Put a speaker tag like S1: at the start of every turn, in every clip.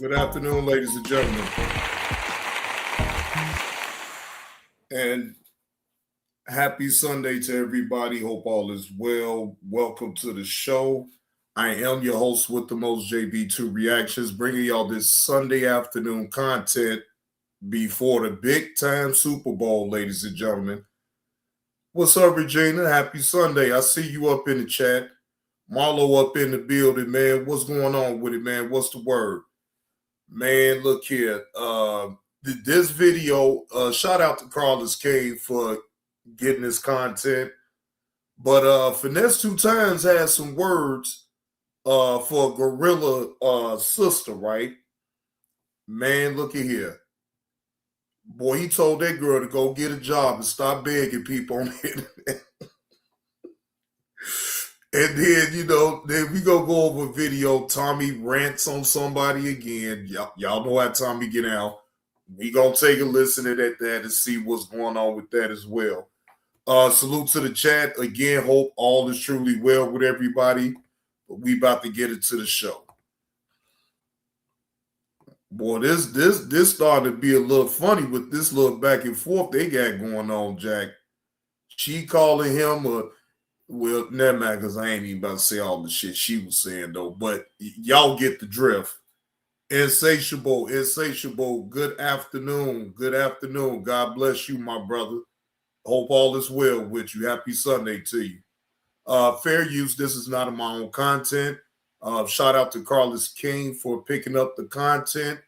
S1: Good afternoon, ladies and gentlemen. And happy Sunday to everybody. Hope all is well. Welcome to the show. I am your host with the most, JB2 Reactions, bringing y'all this Sunday afternoon content before the big time Super Bowl, ladies and gentlemen. What's up, Regina? Happy Sunday. I see you up in the chat. Marlo up in the building, man. What's going on with it, man? What's the word? Man, look here. This video, shout out to Carlos Cave for getting this content. But Finesse2Tymes has some words for a Glo-Rilla sister, right? Man, look at here. Boy, he told that girl to go get a job and stop begging people on the internet. And then, then we gonna go over a video. Tommy rants on somebody again. Y'all know how Tommy get out. We gonna take a listen at that and see what's going on with that as well. Salute to the chat. Again, hope all is truly well with everybody. But we about to get into the show. Boy, this started to be a little funny with this little back and forth they got going on, Jack. She calling him well, never mind, because I ain't even about to say all the shit she was saying, though. But y'all get the drift. Insatiable. Good afternoon. God bless you, my brother. Hope all is well with you. Happy Sunday to you. Fair use. This is not my own content. Shout out to Carlos King for picking up the content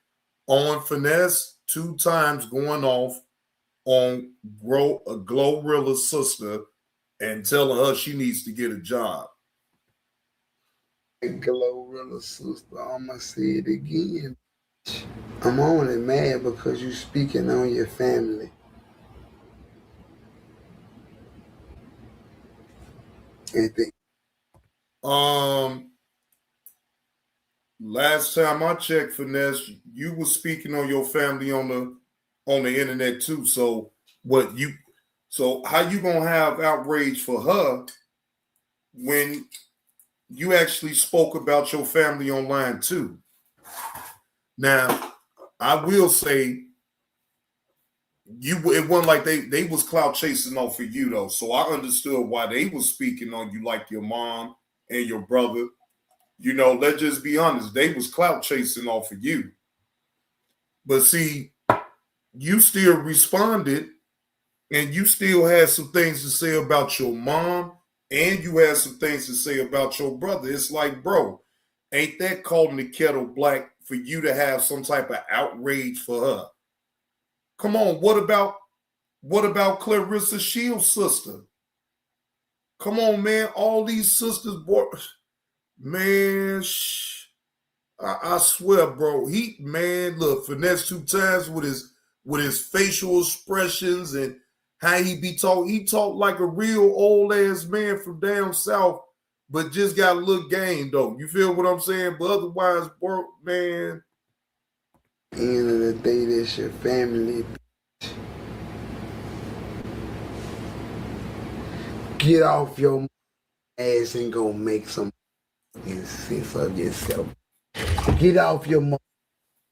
S1: on Finesse2Tymes going off on Glo-Rilla's sister and telling her she needs to get a job.
S2: Glo-Rilla sister, I'ma say it again. I'm only mad because you speaking on your family.
S1: Last time I checked, Finesse, you were speaking on your family on the internet too. So how you gonna have outrage for her when you actually spoke about your family online too? Now, I will say it wasn't like they was clout chasing off of you though. So I understood why they was speaking on you, like your mom and your brother. Let's just be honest. They was clout chasing off of you. But see, you still responded and you still had some things to say about your mom and you had some things to say about your brother. It's like, bro, ain't that calling the kettle black for you to have some type of outrage for her? Come on, what about Clarissa Shields' sister? Come on, man. All these sisters, boy. Man, I swear, bro. Look, Finesse2Tymes with his facial expressions and how he talk like a real old ass man from down south, but just got a little game though. You feel what I'm saying? But otherwise, bro, man.
S2: At the end of the day, that's your family. Get off your ass and go make some sense of yourself. Get off your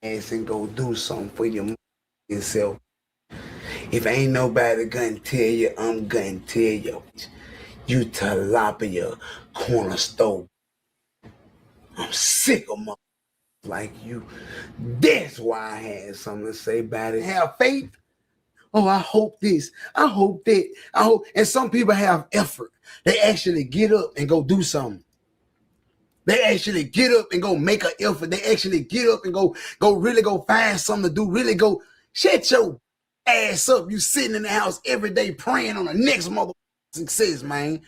S2: ass and go do something for yourself. If ain't nobody gonna tell you, I'm gonna tell you. You tilapia corner store. I'm sick of like you. That's why I had something to say about it. Have faith. Oh, I hope this. I hope that. I hope. And some people have effort. They actually get up and go do something. They actually get up and go make an effort. They actually get up and go really go find something to do. Really go shut your ass up. You sitting in the house every day praying on the next mother success, man.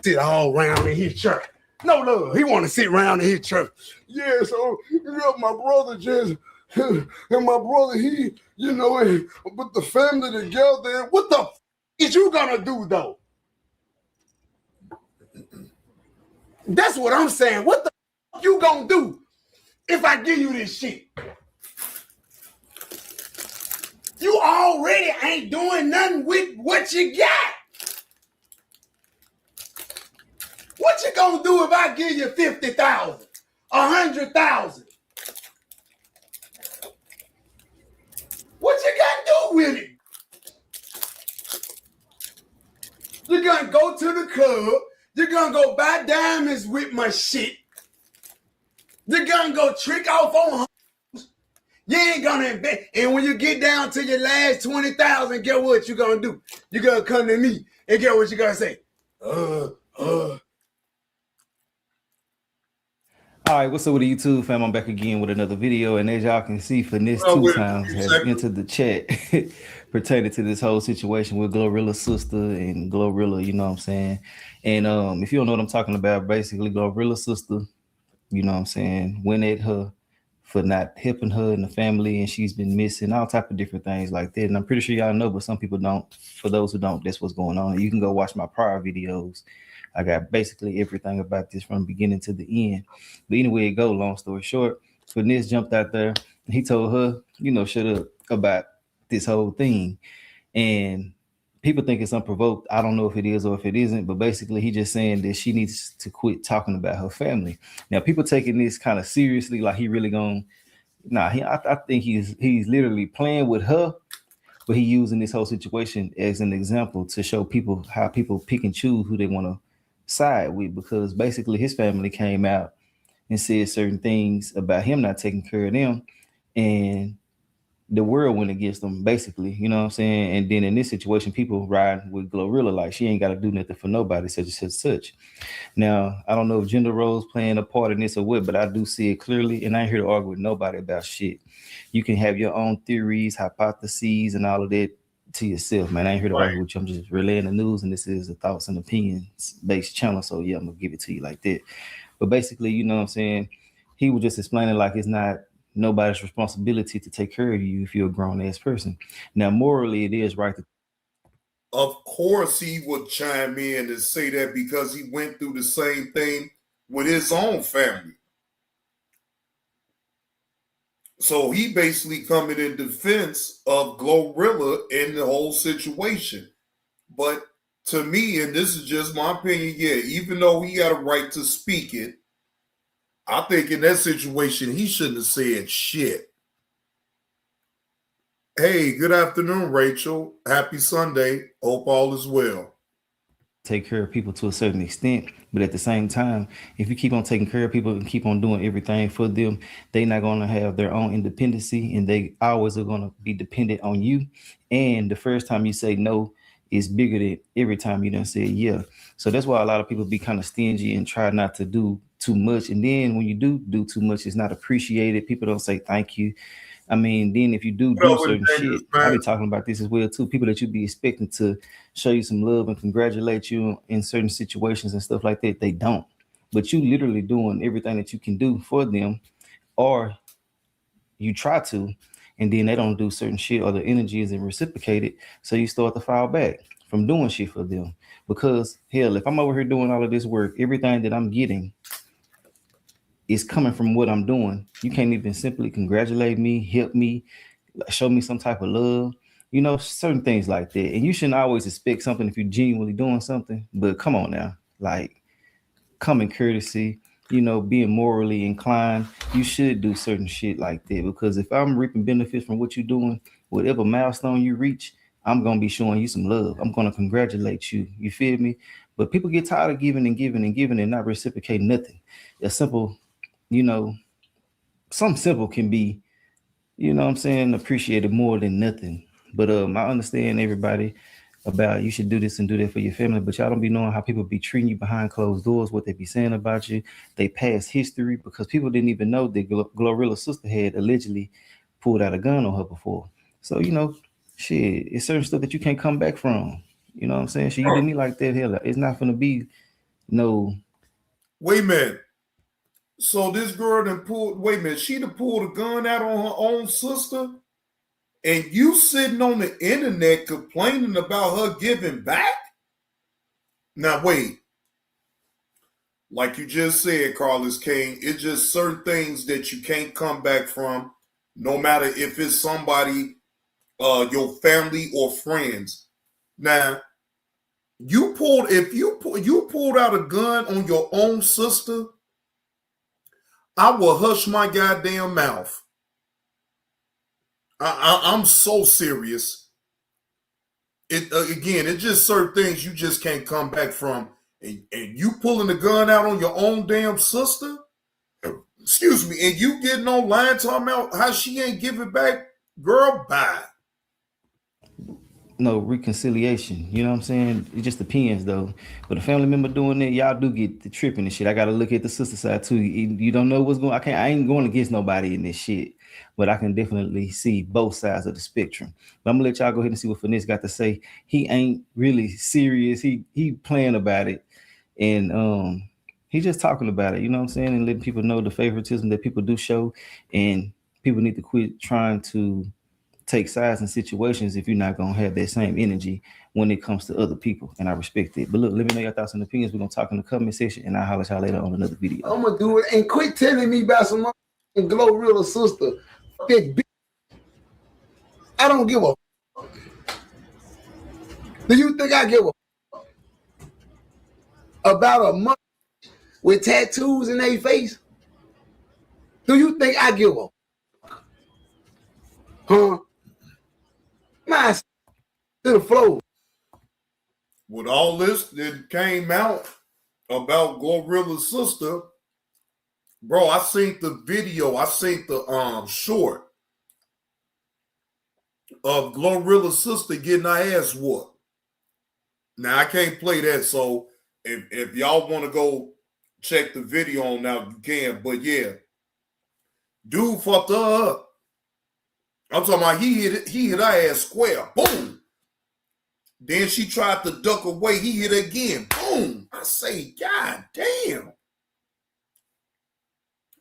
S2: Sit all around in his church. No love. He want to sit around in his church. Yeah, so my brother just and my brother he put the family together. What the is you gonna do though? That's what I'm saying. What the you gonna do if I give you this shit? You already ain't doing nothing with what you got. What you gonna do if I give you 50,000, 100,000? What you gonna do with it? You're gonna go to the club. You're gonna go buy diamonds with my shit. You're gonna go trick off on hoes. You ain't gonna invest. And when you get down to your last 20,000, get what you gonna do? You're gonna come to me and get what you gonna say.
S3: All right, what's up with the YouTube fam? I'm back again with another video, and as y'all can see, Finesse2Tymes has entered the chat pertaining to this whole situation with Glo-Rilla's sister and Glo-Rilla, you know what I'm saying? And if you don't know what I'm talking about, basically Glo-Rilla's sister, you know what I'm saying, went at her for not helping her and the family, and she's been missing all type of different things like that. And I'm pretty sure y'all know, but some people don't. For those who don't, that's what's going on. You can go watch my prior videos. I got basically everything about this from beginning to the end. But anyway, it go, long story short, Finesse jumped out there and he told her, you know, shut up about this whole thing. And people think it's unprovoked. I don't know if it is or if it isn't, but basically he just saying that she needs to quit talking about her family. Now, people taking this kind of seriously, like he really gonna, I think he's literally playing with her, but he using this whole situation as an example to show people how people pick and choose who they want to side with, because basically his family came out and said certain things about him not taking care of them, and the world went against them, basically, you know what I'm saying? And then in this situation, people ride with Glo-Rilla like she ain't got to do nothing for nobody, such and such. Now, I don't know if gender roles playing a part in this or what, but I do see it clearly, and I ain't here to argue with nobody about shit. You can have your own theories, hypotheses, and all of that to yourself, man. I ain't here to argue with you. I'm just relaying the news, and this is a thoughts and opinions based channel. So yeah, I'm gonna give it to you like that. But basically, you know what I'm saying? He was just explaining like it's not nobody's responsibility to take care of you if you're a grown ass person. Now, morally, it is right.
S1: Of course, he would chime in and say that because he went through the same thing with his own family. So he basically coming in defense of Glo-Rilla in the whole situation. But to me, and this is just my opinion, yeah, even though he got a right to speak it, I think in that situation, he shouldn't have said shit. Hey, good afternoon, Rachel. Happy Sunday. Hope all is well.
S3: Take care of people to a certain extent, but at the same time, if you keep on taking care of people and keep on doing everything for them, they're not going to have their own independency, and they always are going to be dependent on you. And the first time you say no is bigger than every time you done say yeah. So that's why a lot of people be kind of stingy and try not to do too much. And then when you do too much, it's not appreciated. People don't say thank you. I mean, then if you do certain shit, I be talking about this as well too. People that you be expecting to show you some love and congratulate you in certain situations and stuff like that, they don't. But you literally doing everything that you can do for them, or you try to, and then they don't do certain shit, or the energy isn't reciprocated. So you start to fall back from doing shit for them. Because hell, if I'm over here doing all of this work, everything that I'm getting is coming from what I'm doing. You can't even simply congratulate me, help me, show me some type of love, you know, certain things like that. And you shouldn't always expect something if you're genuinely doing something. But come on now, like common courtesy, you know, being morally inclined, you should do certain shit like that. Because if I'm reaping benefits from what you're doing, whatever milestone you reach, I'm gonna be showing you some love. I'm gonna congratulate you. You feel me? But people get tired of giving and giving and giving and not reciprocating nothing. A simple, you know, some simple can be, you know what I'm saying, appreciated more than nothing. But I understand everybody about you should do this and do that for your family, but y'all don't be knowing how people be treating you behind closed doors, what they be saying about you, they past history, because people didn't even know that Glo-Rilla's sister had allegedly pulled out a gun on her before. So, you know, shit, it's certain stuff that you can't come back from. You know what I'm saying? She did me like that. Hell, it's not gonna be no.
S1: Wait a minute. So this girl done pulled, wait a minute, she done pulled a gun out on her own sister, and you sitting on the internet complaining about her giving back? Now wait, like you just said, Carlos King, it's just certain things that you can't come back from, no matter if it's somebody, your family or friends. Now, you pulled out a gun on your own sister, I will hush my goddamn mouth. I'm so serious. It's just certain things you just can't come back from. And you pulling the gun out on your own damn sister, excuse me, and you getting online talking about how she ain't giving back, girl, bye.
S3: No reconciliation. You know what I'm saying? It just depends though. But a family member doing it, y'all do get the tripping and shit. I gotta look at the sister side too. You don't know what's going. I ain't going against nobody in this shit. But I can definitely see both sides of the spectrum. But I'm gonna let y'all go ahead and see what Finesse got to say. He ain't really serious. He playing about it, and he's just talking about it. You know what I'm saying? And letting people know the favoritism that people do show, and people need to quit trying to take sides in situations if you're not gonna have that same energy when it comes to other people. And I respect it. But look, let me know your thoughts and opinions. We're gonna talk in the comment section, and I'll holler at y'all later on another video.
S2: I'm gonna do it and quit telling me about some Glo-Rilla sister. That bitch. I don't give a. Do you think I give a about a month with tattoos in their face? Do you think I give a? Huh? My to the floor.
S1: With all this that came out about Glo-Rilla's sister, bro, I seen the video, I seen the short of Glo-Rilla's sister getting her ass whooped. Now I can't play that, so if y'all want to go check the video on now, you can. But yeah, dude fucked her up. I'm talking about he hit her ass square. Boom. Then she tried to duck away. He hit again. Boom. I say, God damn.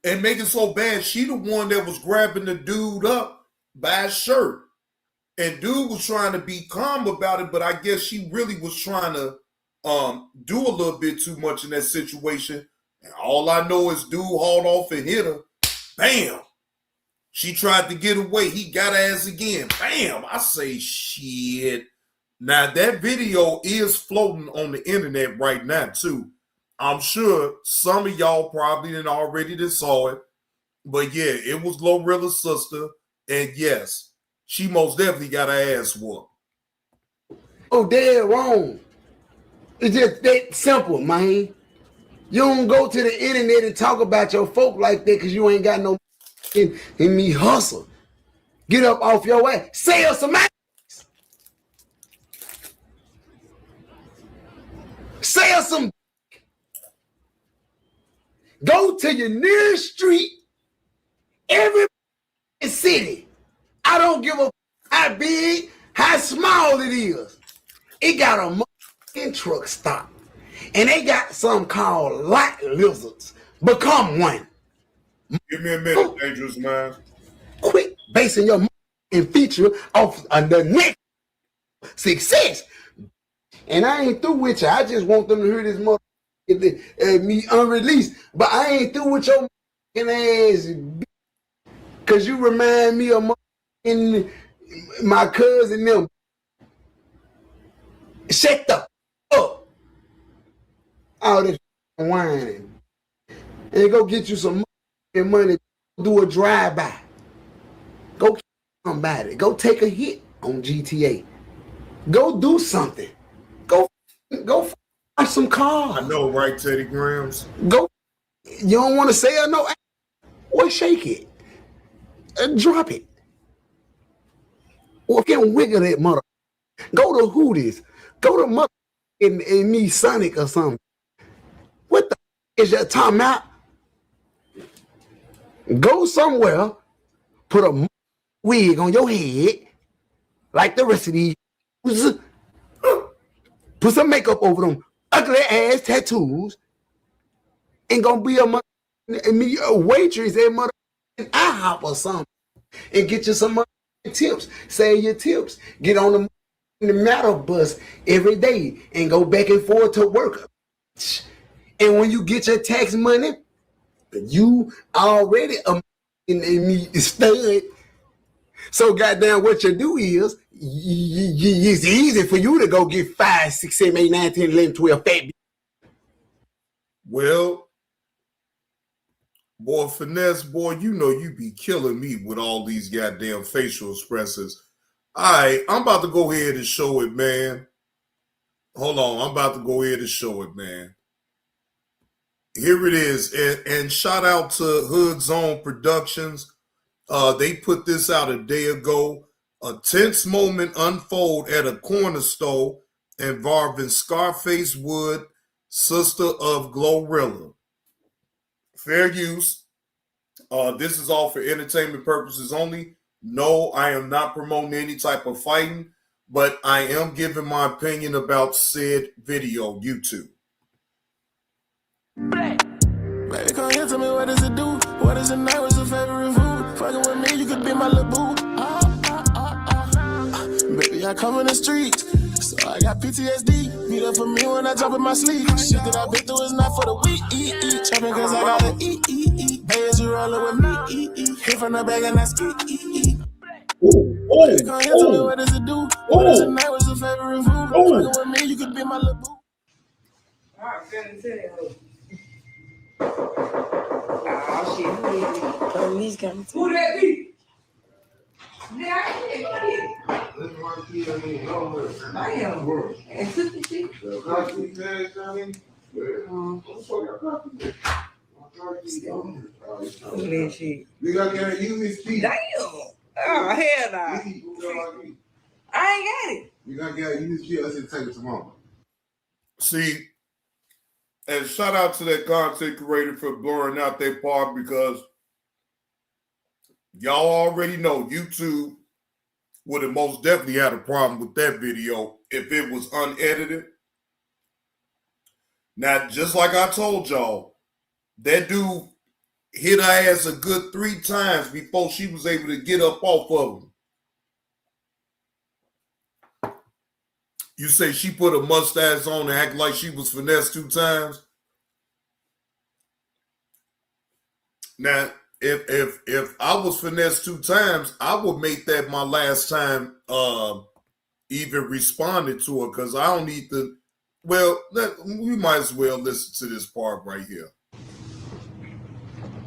S1: And make it so bad, she the one that was grabbing the dude up by his shirt. And dude was trying to be calm about it, but I guess she really was trying to do a little bit too much in that situation. And all I know is dude hauled off and hit her. Bam. She tried to get away. He got her ass again. Bam. I say, shit. Now, that video is floating on the internet right now, too. I'm sure some of y'all probably didn't already saw it. But, yeah, it was Glo-Rilla's sister. And, yes, she most definitely got her ass whooped.
S2: Oh, dead wrong. It's just that simple, man. You don't go to the internet and talk about your folk like that because you ain't got no in me hustle. Get up off your ass. Sell some ass. Sell some. Go to your nearest street, every city. I don't give a how big, how small it is. It got a motherfucking truck stop. And they got something called light lizards. Become one.
S1: Give me a minute, Dangerous Minds.
S2: Quit basing your feature off the next success. And I ain't through with you. I just want them to hear this me unreleased. But I ain't through with your ass. Because you remind me of my cousin them. Shut the up. All this whining. And go get you some money. Do a drive-by. Go kill somebody. Go take a hit on GTA. Go do something. Go buy some cars.
S1: I know, right, Teddy Grams?
S2: Go. You don't want to sell no? Or shake it. Drop it. Or can't wiggle that mother. Go to Hooters. Go to mother and me Sonic or something. What the is that time out? Go somewhere. Put a wig on your head like the rest of these. Put some makeup over them ugly ass tattoos. And gonna be a waitress at mother IHOP or something. And get you some tips. Say your tips. Get on the matter bus every day and go back and forth to work. And when you get your tax money, you already in me stud. So goddamn, what you do is it's easy for you to go get 5, 6, 7, 8, 9, 10, 11, 12 fat.
S1: Well, boy, Finesse, boy, you know you be killing me with all these goddamn facial expressions. All right, I'm about to go ahead and show it, man. Hold on, I'm about to go ahead and show it, man. Here it is, and shout out to Hood Zone Productions. They put this out a day ago. A tense moment unfold at a corner store involving Scarface Wood, sister of Glo-Rilla. Fair use. This is all for entertainment purposes only. No, I am not promoting any type of fighting, but I am giving my opinion about said video, YouTube.
S4: Baby, come here, tell me what does it do? What is the night? What's your favorite food? Fucking with me, you could be my little boo. Baby, I come in the streets, so I got PTSD. Beat up for me when I drop in my sleep. Shit that I've been through is not for the weak. Trapping cause I gotta eat. Baby, you rollin' with me. Hit from the back and I ski. Baby, come here, tell me what does it do? What is the night? What's your favorite food? Fucking with me, you could be my little boo.
S5: Oh shit,
S6: Police coming to
S5: who that be? Yeah, I can't get it. I am. And took the shit. Look at that shit.
S7: You gotta use his feet.
S5: Damn. Oh, hell nah. I ain't got it.
S7: You gotta use his feet. Let's take it tomorrow.
S1: See, and shout out to that content creator for blurring out that part, because y'all already know YouTube would have most definitely had a problem with that video if it was unedited. Now, just like I told y'all, that dude hit her ass a good 3 times before she was able to get up off of him. You say she put a mustache on and act like she was Finesse2Tymes? Now, if I was Finesse2Tymes, I would make that my last time even responding to her, because I don't need to. Well, we might as well listen to this part right here.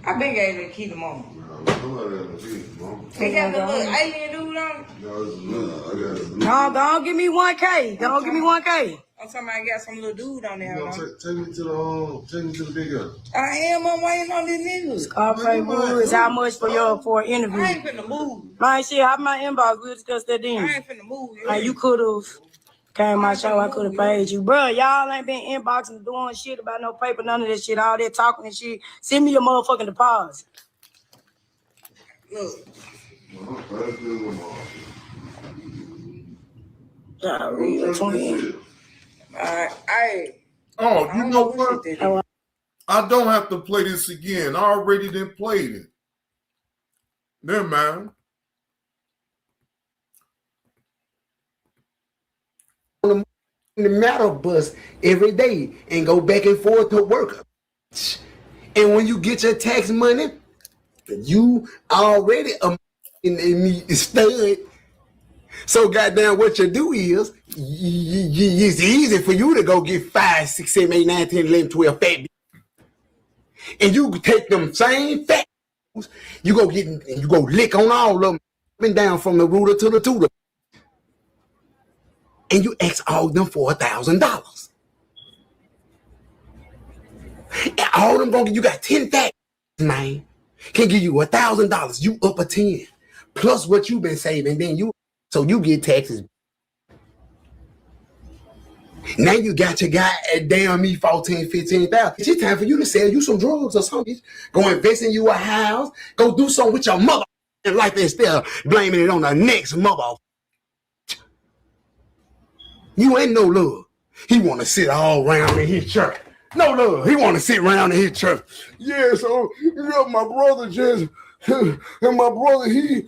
S5: I been able to keep them on. They got the little alien dude on it.
S6: No, don't give me 1K. Don't give me 1K.
S5: I'm talking about I got some little dude on there.
S7: Take me to the big guy.
S5: I am. I'm waiting on this nigga.
S6: Scarface Wood is how much for an interview?
S5: I ain't finna move.
S6: Man, shit, hop my inbox. We'll discuss that
S5: I
S6: then.
S5: ain't finna move.
S6: Like, you could have came my show. I could have paid you. Bro, y'all ain't been inboxing doing shit about no paper, none of that shit. All that talking and shit. Send me your motherfucking deposit.
S5: Look.
S6: Real twin.
S5: Hey.
S1: Oh, you know what?
S6: Oh,
S1: I don't have to play this again. I already done played it. Never mind.
S2: On the metal bus every day and go back and forth to work. And when you get your tax money, you already in the stud. So goddamn, what you do is it's easy for you to go get 5, 6, 7, 8, 9, 10, 11, 12 fat. And you take them same fat, you go get and you go lick on all of them, up and down from the rooter to the tutor. And you ask all of them for $1,000. And all of them gonna get, you got 10 fat, man, can give you $1,000. You up a 10 plus what you been saving, then so you get taxes. Now you got your guy at damn me 14, 15,000. It's time for you to sell you some drugs or something. Go invest in you a house. Go do something with your mother and life instead of blaming it on the next mother. You ain't no love. He want to sit all around in his church. No love. He want to sit around in his church. Yeah, so my brother just, and my brother, he,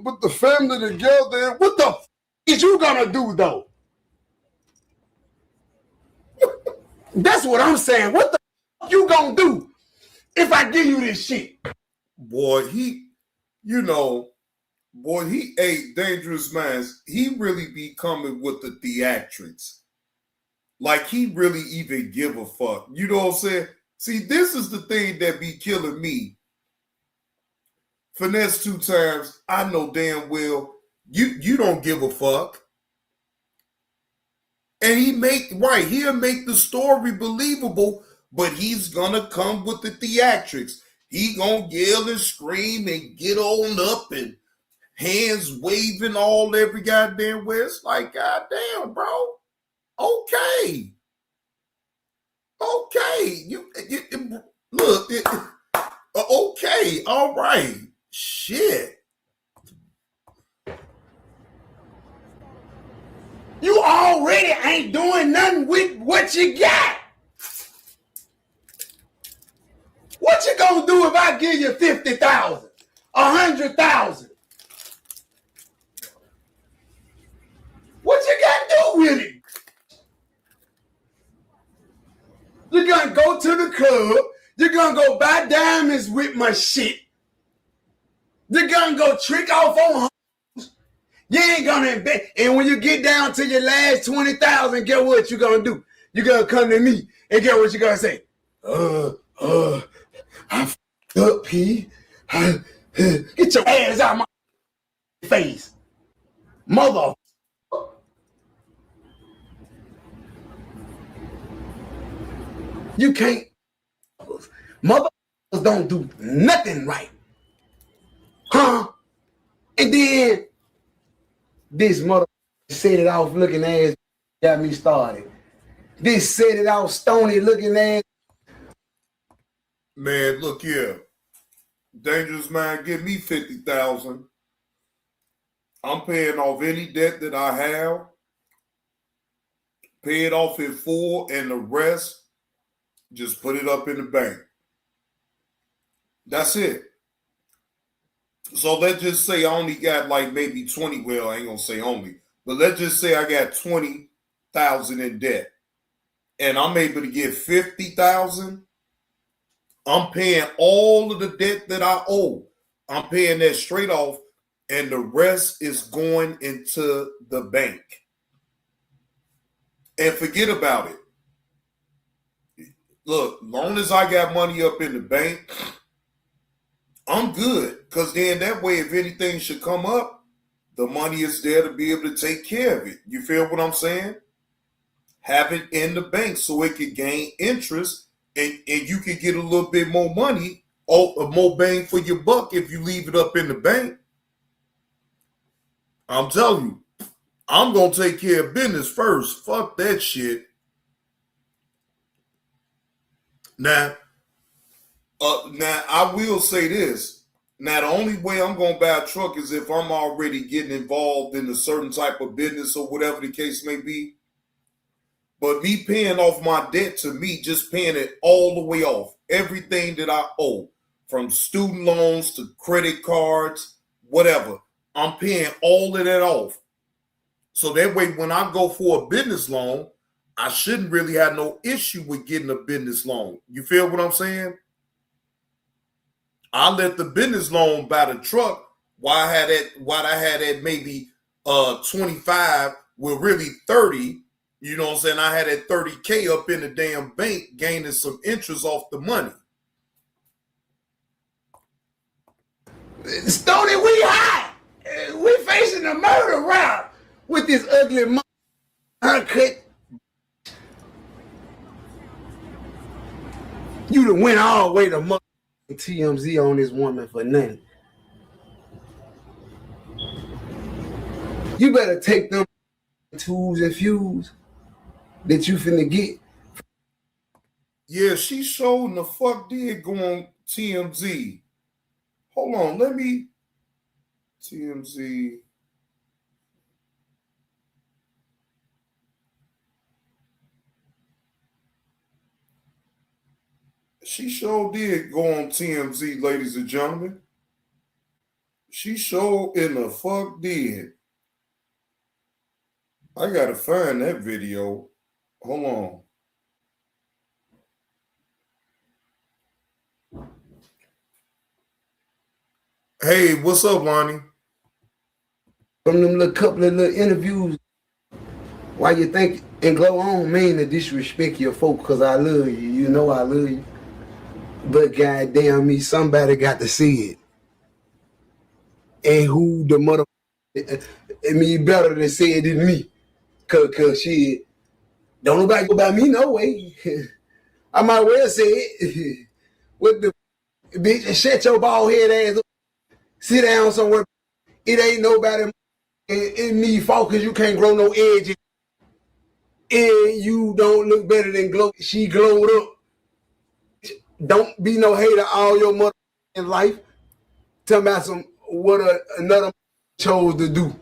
S2: put the family together. What the is you gonna do though? That's what I'm saying. What the you gonna do if I give you this shit?
S1: Boy, Boy, he ate Dangerous Minds. He really be coming with the theatrics. Like he really even give a fuck. You know what I'm saying? See, this is the thing that be killing me. Finesse2Tymes, I know damn well you don't give a fuck. And he'll make the story believable, but he's gonna come with the theatrics. He gonna yell and scream and get on up and hands waving all every goddamn way. It's like, goddamn, bro. Okay. You look. Okay. All right. Shit.
S2: You already ain't doing nothing with what you got. What you gonna do if I give you 50,000, 100,000? What you gotta do with it? You're gonna go to the club. You're gonna go buy diamonds with my shit. You're gonna go trick off on hoes. You ain't gonna invest. And when you get down to your last 20,000, guess what you gonna do? You're gonna come to me and guess what you gonna say? I f***ed up, P. Get your ass out of my face. Mother. You can't. Mother don't do nothing right. Huh? And then this mother set it off looking ass got me started. This set it off stony looking ass.
S1: Man, look here. Dangerous Mind, give me 50,000. I'm paying off any debt that I have. Pay it off in full, and the rest, just put it up in the bank. That's it. So let's just say I only got like maybe 20. Well, I ain't gonna say only, but let's just say I got 20,000 in debt, and I'm able to get 50,000. I'm paying all of the debt that I owe. I'm paying that straight off, and the rest is going into the bank. And forget about it. Look, long as I got money up in the bank, I'm good. Because then that way, if anything should come up, the money is there to be able to take care of it. You feel what I'm saying? Have it in the bank so it could gain interest, and you could get a little bit more money or more bang for your buck if you leave it up in the bank. I'm telling you, I'm going to take care of business first. Fuck that shit. Now, I will say this. Now, the only way I'm going to buy a truck is if I'm already getting involved in a certain type of business or whatever the case may be. But me paying off my debt, to me, just paying it all the way off, everything that I owe, from student loans to credit cards, whatever, I'm paying all of that off. So that way, when I go for a business loan, I shouldn't really have no issue with getting a business loan. You feel what I'm saying? I let the business loan buy the truck while I had that maybe 25, well, really 30. You know what I'm saying? I had that 30K up in the damn bank gaining some interest off the money.
S2: Stony, we hot. We facing a murder route with this ugly haircut. You done went all the way to TMZ on this woman for nothing. You better take them tools and fuels that you finna get.
S1: Yeah, she showing the fuck did go on TMZ. Hold on, let me TMZ. She sure did go on TMZ, ladies and gentlemen. She sure in the fuck did. I gotta find that video. Hold on. Hey, what's up, Lonnie?
S2: from them little couple of little interviews. Why you think and Glo, I don't mean to disrespect your folk because I love you. You know I love you. But goddamn me, somebody got to see it. And who the mother me better than say it than me. Cause shit, don't nobody go by me no way. I might well say it. What the bitch, shut your bald head ass up. Sit down somewhere. It ain't nobody in me fault because you can't grow no edges. And you don't look better than Glo. She glowed up. Don't be no hater all your mother in life. Tell me about some what another chose to do.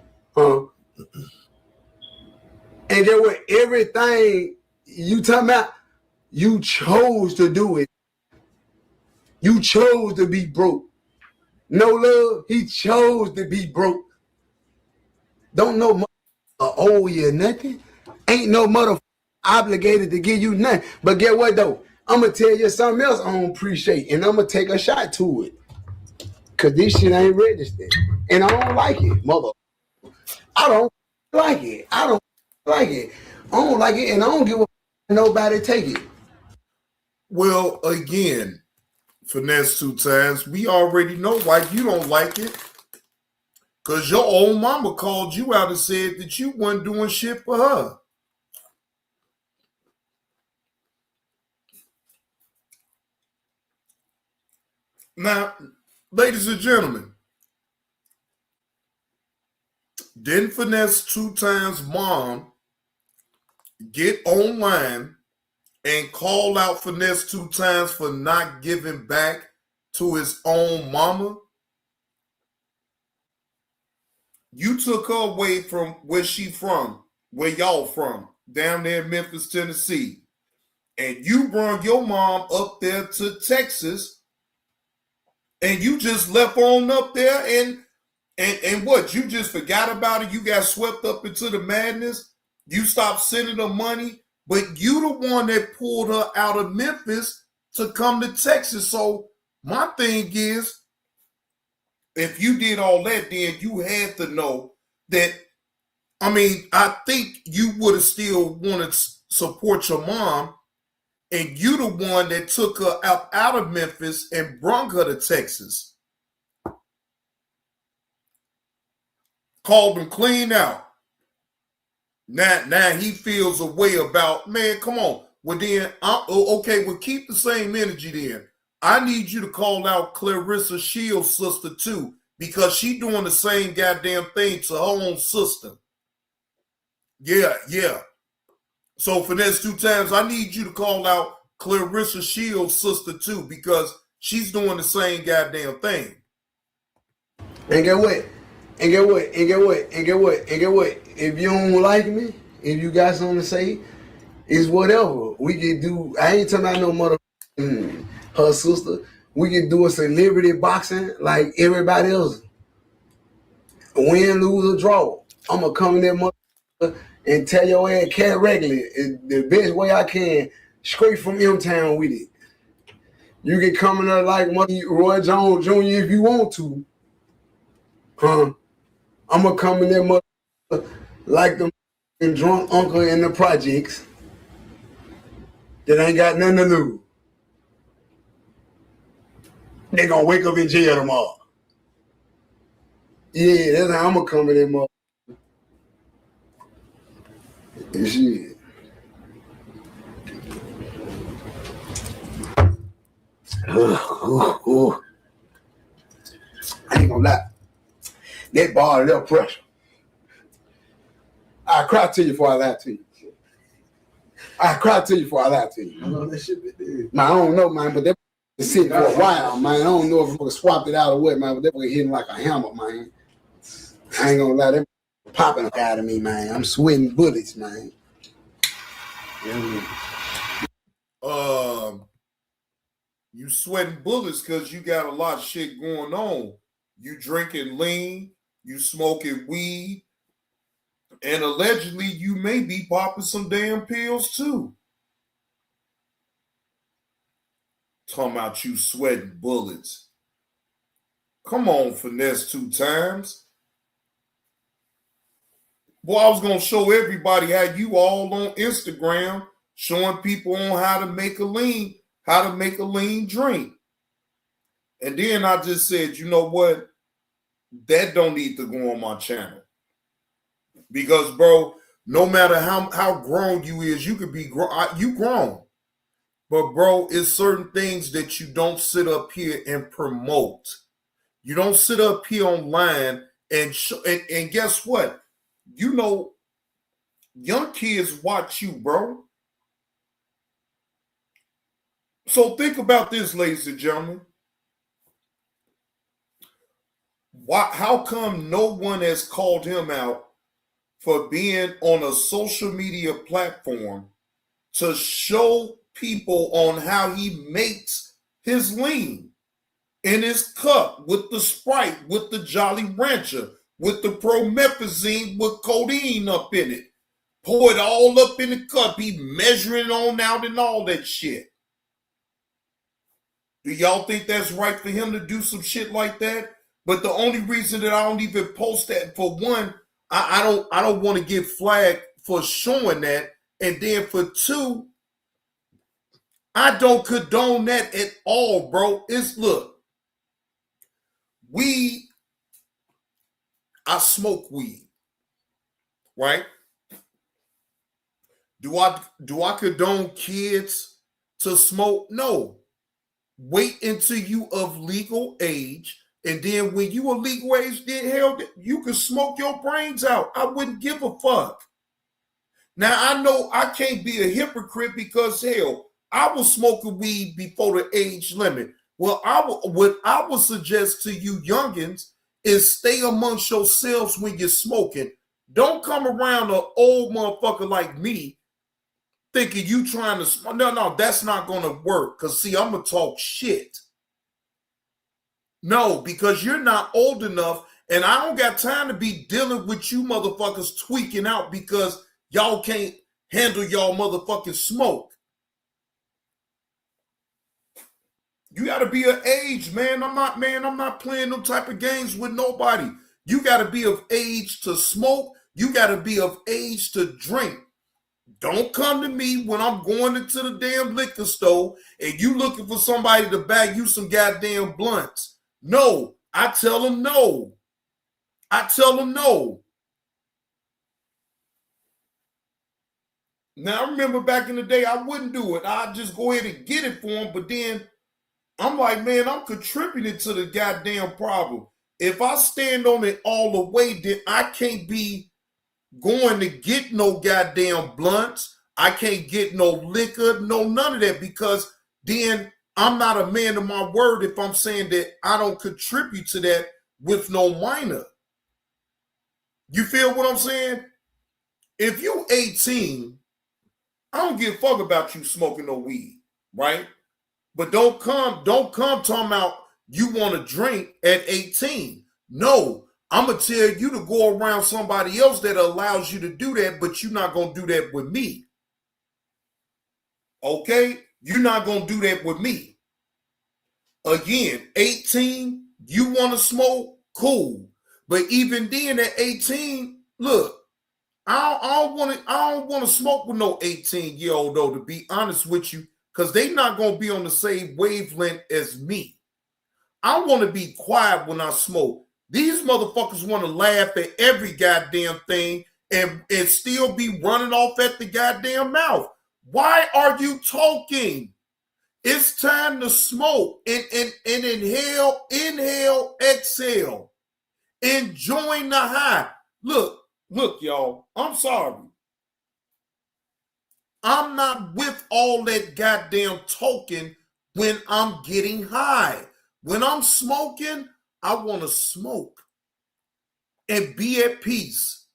S2: And get what? Everything you talking about, you chose to do it. You chose to be broke. No love, he chose to be broke. Don't know owe you nothing. Ain't no mother obligated to give you nothing. But get what though? I'm gonna tell you something else I don't appreciate, and I'm gonna take a shot to it. Cause this shit ain't registered. And I don't like it, mother. I don't like it. I don't like it. I don't like it, and I don't give a nobody take it.
S1: Well, again, Finesse2Tymes, we already know why you don't like it. Because your old mama called you out and said that you wasn't doing shit for her. Now, ladies and gentlemen, didn't Finesse2Tymes' mom get online and call out Finesse2Tymes for not giving back to his own mama? You took her away from where she from, where y'all from, down there in Memphis, Tennessee. And you brought your mom up there to Texas, and you just left on up there and what? You just forgot about it? You got swept up into the madness? You stopped sending her money? But you the one that pulled her out of Memphis to come to Texas. So my thing is, if you did all that, then you had to know that, I mean, I think you would have still wanted to support your mom, and you the one that took her out of Memphis and brought her to Texas. Called him clean out. Now he feels a way about, man, come on. Well then, okay, well keep the same energy then. I need you to call out Clarissa Shields' sister too, because she doing the same goddamn thing to her own sister. Yeah. So Finesse2Tymes, I need you to call out Clarissa Shields' sister too, because she's doing the same goddamn thing.
S2: And get what? If you don't like me, if you got something to say, it's whatever. We can do. I ain't talking about no mother her sister. We can do a celebrity boxing like everybody else. Win, lose, or draw. I'm gonna come in there mother and tell your ass cat regularly the best way I can, straight from M-Town with it. You can come in there like Roy Jones Jr. if you want to. I'm gonna come in there mother like the drunk uncle in the projects that ain't got nothing to lose. They gonna wake up in jail tomorrow. Yeah, that's how I'm gonna come in there mother. And shit. I ain't gonna lie. That bar a little pressure. I cry to you before I lie to you. I cry to you before I lie to you. I know that shit been there. Man, I don't know, man, but that been sitting for a while, man. I don't know if I'm swapped it out or what, man, but that was hitting like a hammer, man. I ain't gonna lie, that popping out of me, man. I'm sweating bullets, man.
S1: You sweating bullets because you got a lot of shit going on. You drinking lean, you smoking weed, and allegedly you may be popping some damn pills too. Talking about you sweating bullets. Come on, Finesse2Tymes. Well, I was gonna show everybody how you all on Instagram showing people on how to make a lean drink. And then I just said, you know what? That don't need to go on my channel. Because, bro, no matter how grown you is, you could be you grown. But, bro, it's certain things that you don't sit up here and promote. You don't sit up here online and and guess what? You know, young kids watch you, bro. So think about this, ladies and gentlemen. How come no one has called him out for being on a social media platform to show people on how he makes his lean in his cup with the Sprite, with the Jolly Rancher, with the promethazine with codeine up in it? Pour it all up in the cup. He measuring on out and all that shit. Do y'all think that's right for him to do some shit like that? But the only reason that I don't even post that, for one, I don't want to get flagged for showing that. And then for two, I don't condone that at all, bro. Look, I smoke weed, right? Do I condone kids to smoke? No. Wait until you of legal age. And then when you are legal age, then hell, you can smoke your brains out. I wouldn't give a fuck. Now, I know I can't be a hypocrite because, hell, I was smoking weed before the age limit. Well, what I would suggest to you youngins is stay amongst yourselves when you're smoking. Don't come around an old motherfucker like me thinking you trying to smoke. No, that's not going to work. Because, see, I'm going to talk shit. No, because you're not old enough, and I don't got time to be dealing with you motherfuckers tweaking out because y'all can't handle y'all motherfucking smoke. You got to be of age, man. I'm not playing no type of games with nobody. You got to be of age to smoke. You got to be of age to drink. Don't come to me when I'm going into the damn liquor store and you looking for somebody to bag you some goddamn blunts. No, I tell them no. Now, I remember back in the day, I wouldn't do it. I'd just go ahead and get it for them. But then I'm like, man, I'm contributing to the goddamn problem. If I stand on it all the way, then I can't be going to get no goddamn blunts. I can't get no liquor, no none of that, because then I'm not a man of my word if I'm saying that I don't contribute to that with no minor. You feel what I'm saying? If you 18, I don't give a fuck about you smoking no weed, right? But don't come talking about you want to drink at 18. No, I'm going to tell you to go around somebody else that allows you to do that, but you're not going to do that with me. Okay? You're not going to do that with me. Again, 18, you want to smoke? Cool. But even then at 18, look, I don't want to smoke with no 18-year-old though, to be honest with you, because they not going to be on the same wavelength as me. I want to be quiet when I smoke. These motherfuckers want to laugh at every goddamn thing and still be running off at the goddamn mouth. Why are you talking? It's time to smoke and inhale, exhale. Enjoying the high. Look, y'all, I'm sorry. I'm not with all that goddamn talking when I'm getting high. When I'm smoking, I want to smoke and be at peace.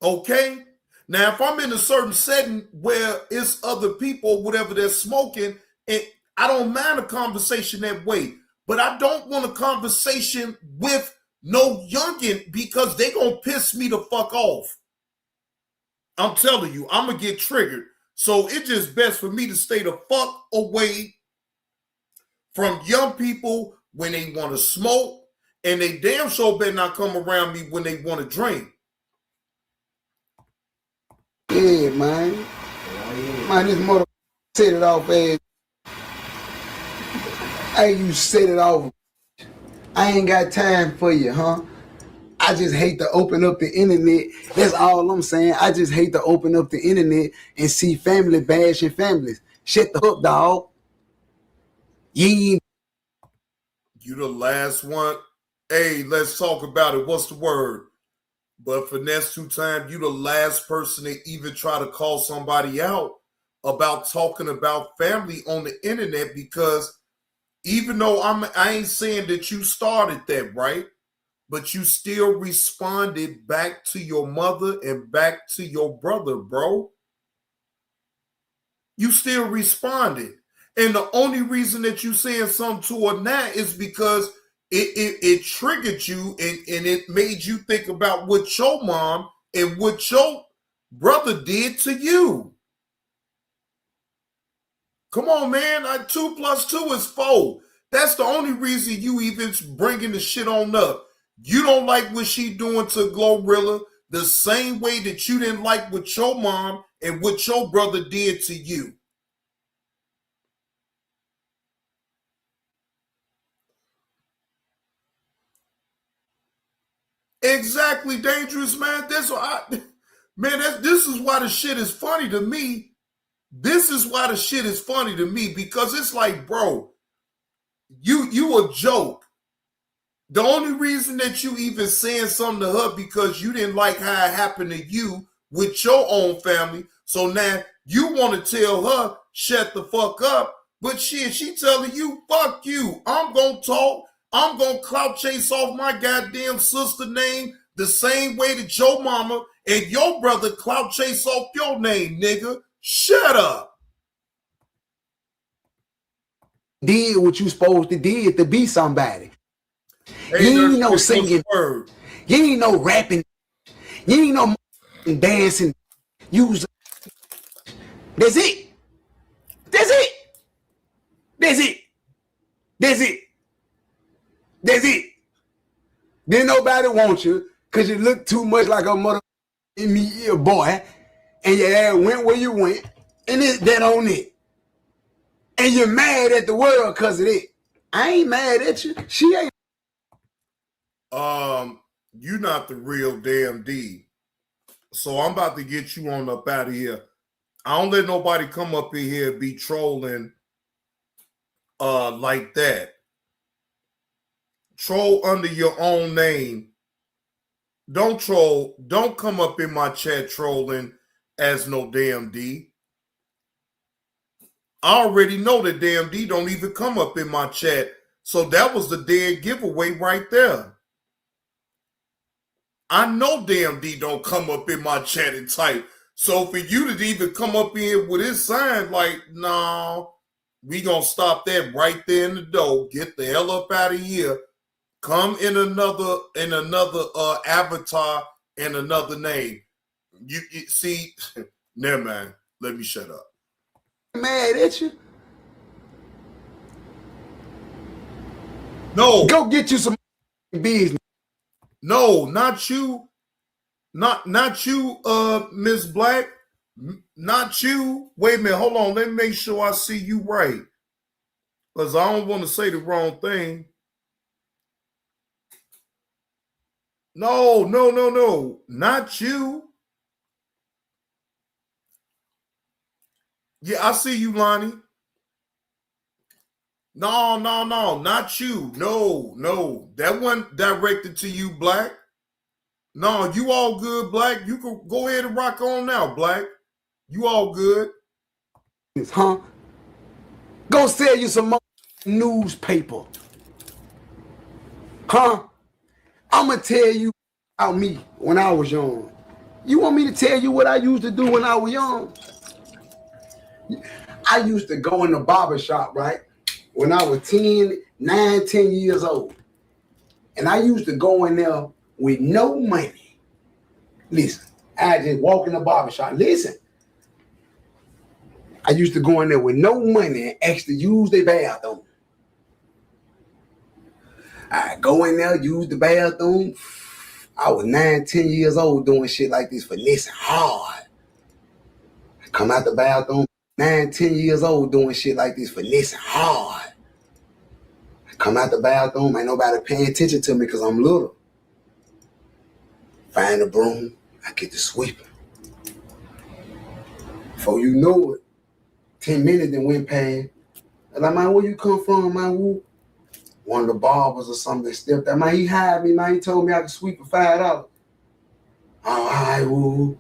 S1: Okay? Now, if I'm in a certain setting where it's other people, whatever they're smoking, and I don't mind a conversation that way, but I don't want a conversation with no youngin because they gonna piss me the fuck off. I'm telling you, I'm gonna get triggered. So it's just best for me to stay the fuck away from young people when they want to smoke, and they damn sure better not come around me when they want to drink.
S2: ahead, man. Man, this mother set it off as. Hey, you set it off. I ain't got time for you, huh? I just hate to open up the internet. That's all I'm saying. I just hate to open up the internet and see family bashing families. Shut the up, dog. You
S1: the last one. Hey, let's talk about it. What's the word? But Finesse2Tymes, you the last person to even try to call somebody out about talking about family on the internet, because even though I ain't saying that you started that, right? But you still responded back to your mother and back to your brother, bro. You still responded. And the only reason that you saying something to her now is because it triggered you and it made you think about what your mom and what your brother did to you. Come on, man. 2 + 2 is 4. That's the only reason you even bringing the shit on up. You don't like what she doing to Glo-Rilla the same way that you didn't like what your mom and what your brother did to you. Exactly, dangerous man. That's why this is why the shit is funny to me. This is why the shit is funny to me, because it's like, bro, you a joke. The only reason that you even saying something to her because you didn't like how it happened to you with your own family. So now you want to tell her, shut the fuck up. But shit, she telling you, fuck you. I'm going to talk. I'm going to clout chase off my goddamn sister name the same way that your mama and your brother clout chase off your name, nigga. Shut up.
S2: did what you supposed to did to be somebody.
S1: Hey,
S2: you ain't no singing.
S1: Word.
S2: You ain't no rapping. You ain't no dancing. That's it. That's it. That's it. That's it. That's it. Then nobody wants you because you look too much like a mother me boy, and your ass went where you went, and it's that on it. And you're mad at the world because of it. I ain't mad at you. She ain't.
S1: You not the real damn D. So I'm about to get you on up out of here. I don't let nobody come up in here and be trolling like that. Troll under your own name. Don't troll. Don't come up in my chat trolling as no damn D. I already know that damn D don't even come up in my chat. So that was the dead giveaway right there. I know damn D don't come up in my chat and type. So for you to even come up in with his sign, like, no, we gonna stop that right there in the door. Get the hell up out of here. Come in another avatar and another name. You see, never mind. Let me shut up.
S2: Mad at you.
S1: No.
S2: Go get you some business.
S1: No, not you. Not you, Miss Black. Not you. Wait a minute. Hold on. Let me make sure I see you right. Because I don't want to say the wrong thing. No. Not you. Yeah, I see you, Lonnie. No. Not you. No. That wasn't directed to you, Black. No, you all good, Black. You can go ahead and rock on now, Black. You all good.
S2: Huh? Go sell you some more newspaper. Huh? I'm going to tell you about me when I was young. You want me to tell you what I used to do when I was young? I used to go in the barber shop, right? When I was 10 years old. And I used to go in there with no money. Listen, I just walk in the barber shop. Listen. I used to go in there with no money and actually use the bathroom. I go in there, use the bathroom. I was 9, 10 years old doing shit like this, finessing hard. Come out the bathroom, 9, 10 years old doing shit like this, finessing hard. Come out the bathroom, ain't nobody paying attention to me because I'm little. Find a broom, I get to sweeping. Before you know it, 10 minutes then went past. I'm like, man, where you come from, man? Woo? One of the barbers or something stepped out. Man, he hired me, man. He told me I could sweep for $5. All right, woo.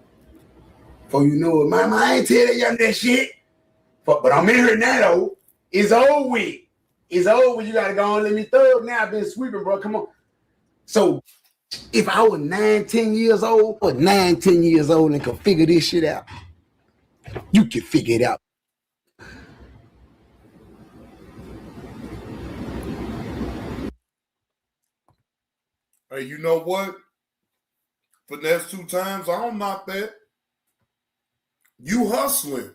S2: Before you know it, man, I ain't tell that young that shit. But I'm in here now, though. It's over with. It's over. You gotta go on and let me throw it now. I've been sweeping, bro. Come on. So if I was 9, 10 years old, or 9, 10 years old and could figure this shit out, you can figure it out.
S1: Hey, you know what? Finesse2Tymes, I don't knock that. You hustling.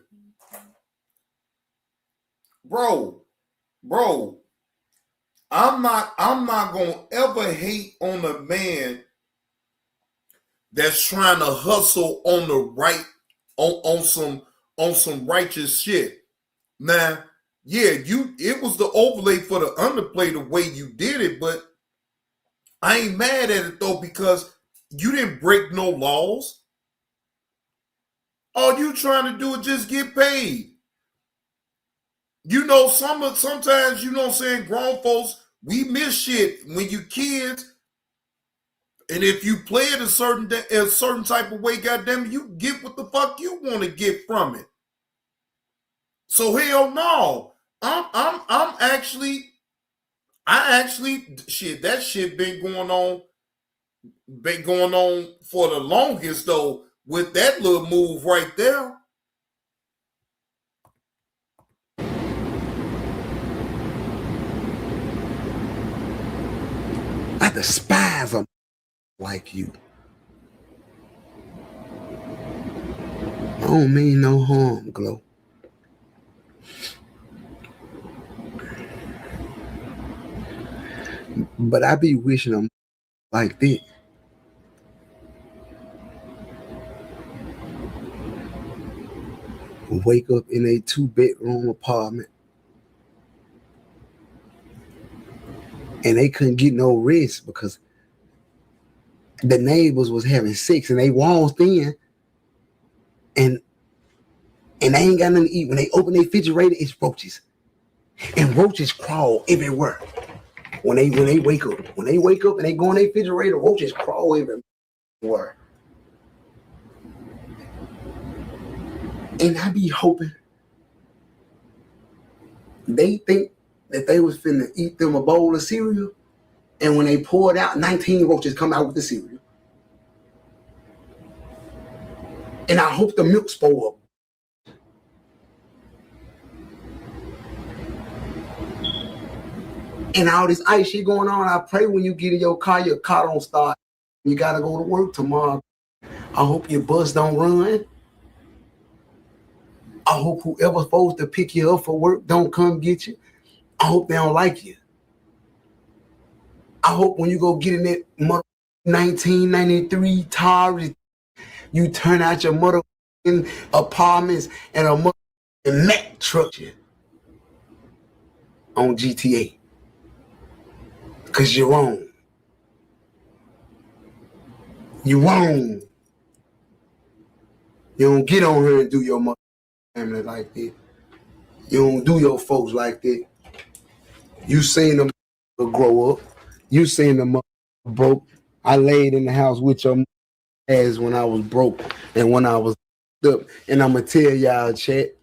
S1: Bro, I'm not gonna ever hate on a man that's trying to hustle on the right, on some righteous shit. Now, yeah, it was the overlay for the underplay the way you did it, but I ain't mad at it though because you didn't break no laws. All you trying to do is just get paid. You know, sometimes, you know what I'm saying, grown folks, we miss shit when you kids. And if you play it a certain type of way, goddamn, you get what the fuck you want to get from it. So hell no. I actually shit, that shit been going on for the longest though, with that little move right there.
S2: I despise them like you. I don't mean no harm, Glo. But I be wishing them like that. Wake up in a 2-bedroom apartment and they couldn't get no rest because the neighbors was having sex and they walls in and they ain't got nothing to eat. When they open their refrigerator, it's roaches. And roaches crawl everywhere. When they wake up. When they wake up and they go in their refrigerator, roaches crawl everywhere. And I be hoping they think that they was finna eat them a bowl of cereal, and when they pour it out, 19 roaches come out with the cereal. And I hope the milk spoil. And all this ice shit going on, I pray when you get in your car don't start. You gotta go to work tomorrow. I hope your bus don't run. I hope whoever's supposed to pick you up for work don't come get you. I hope they don't like you. I hope when you go get in that 1993 Taurus, you turn out your mother apartments and a mother Mack truck on GTA. Cause you're wrong. You're wrong. You don't get on here and do your mother family like that. You don't do your folks like that. You seen them grow up. You seen them broke. I laid in the house with your ass when I was broke and when I was up. And I'ma tell y'all, chat.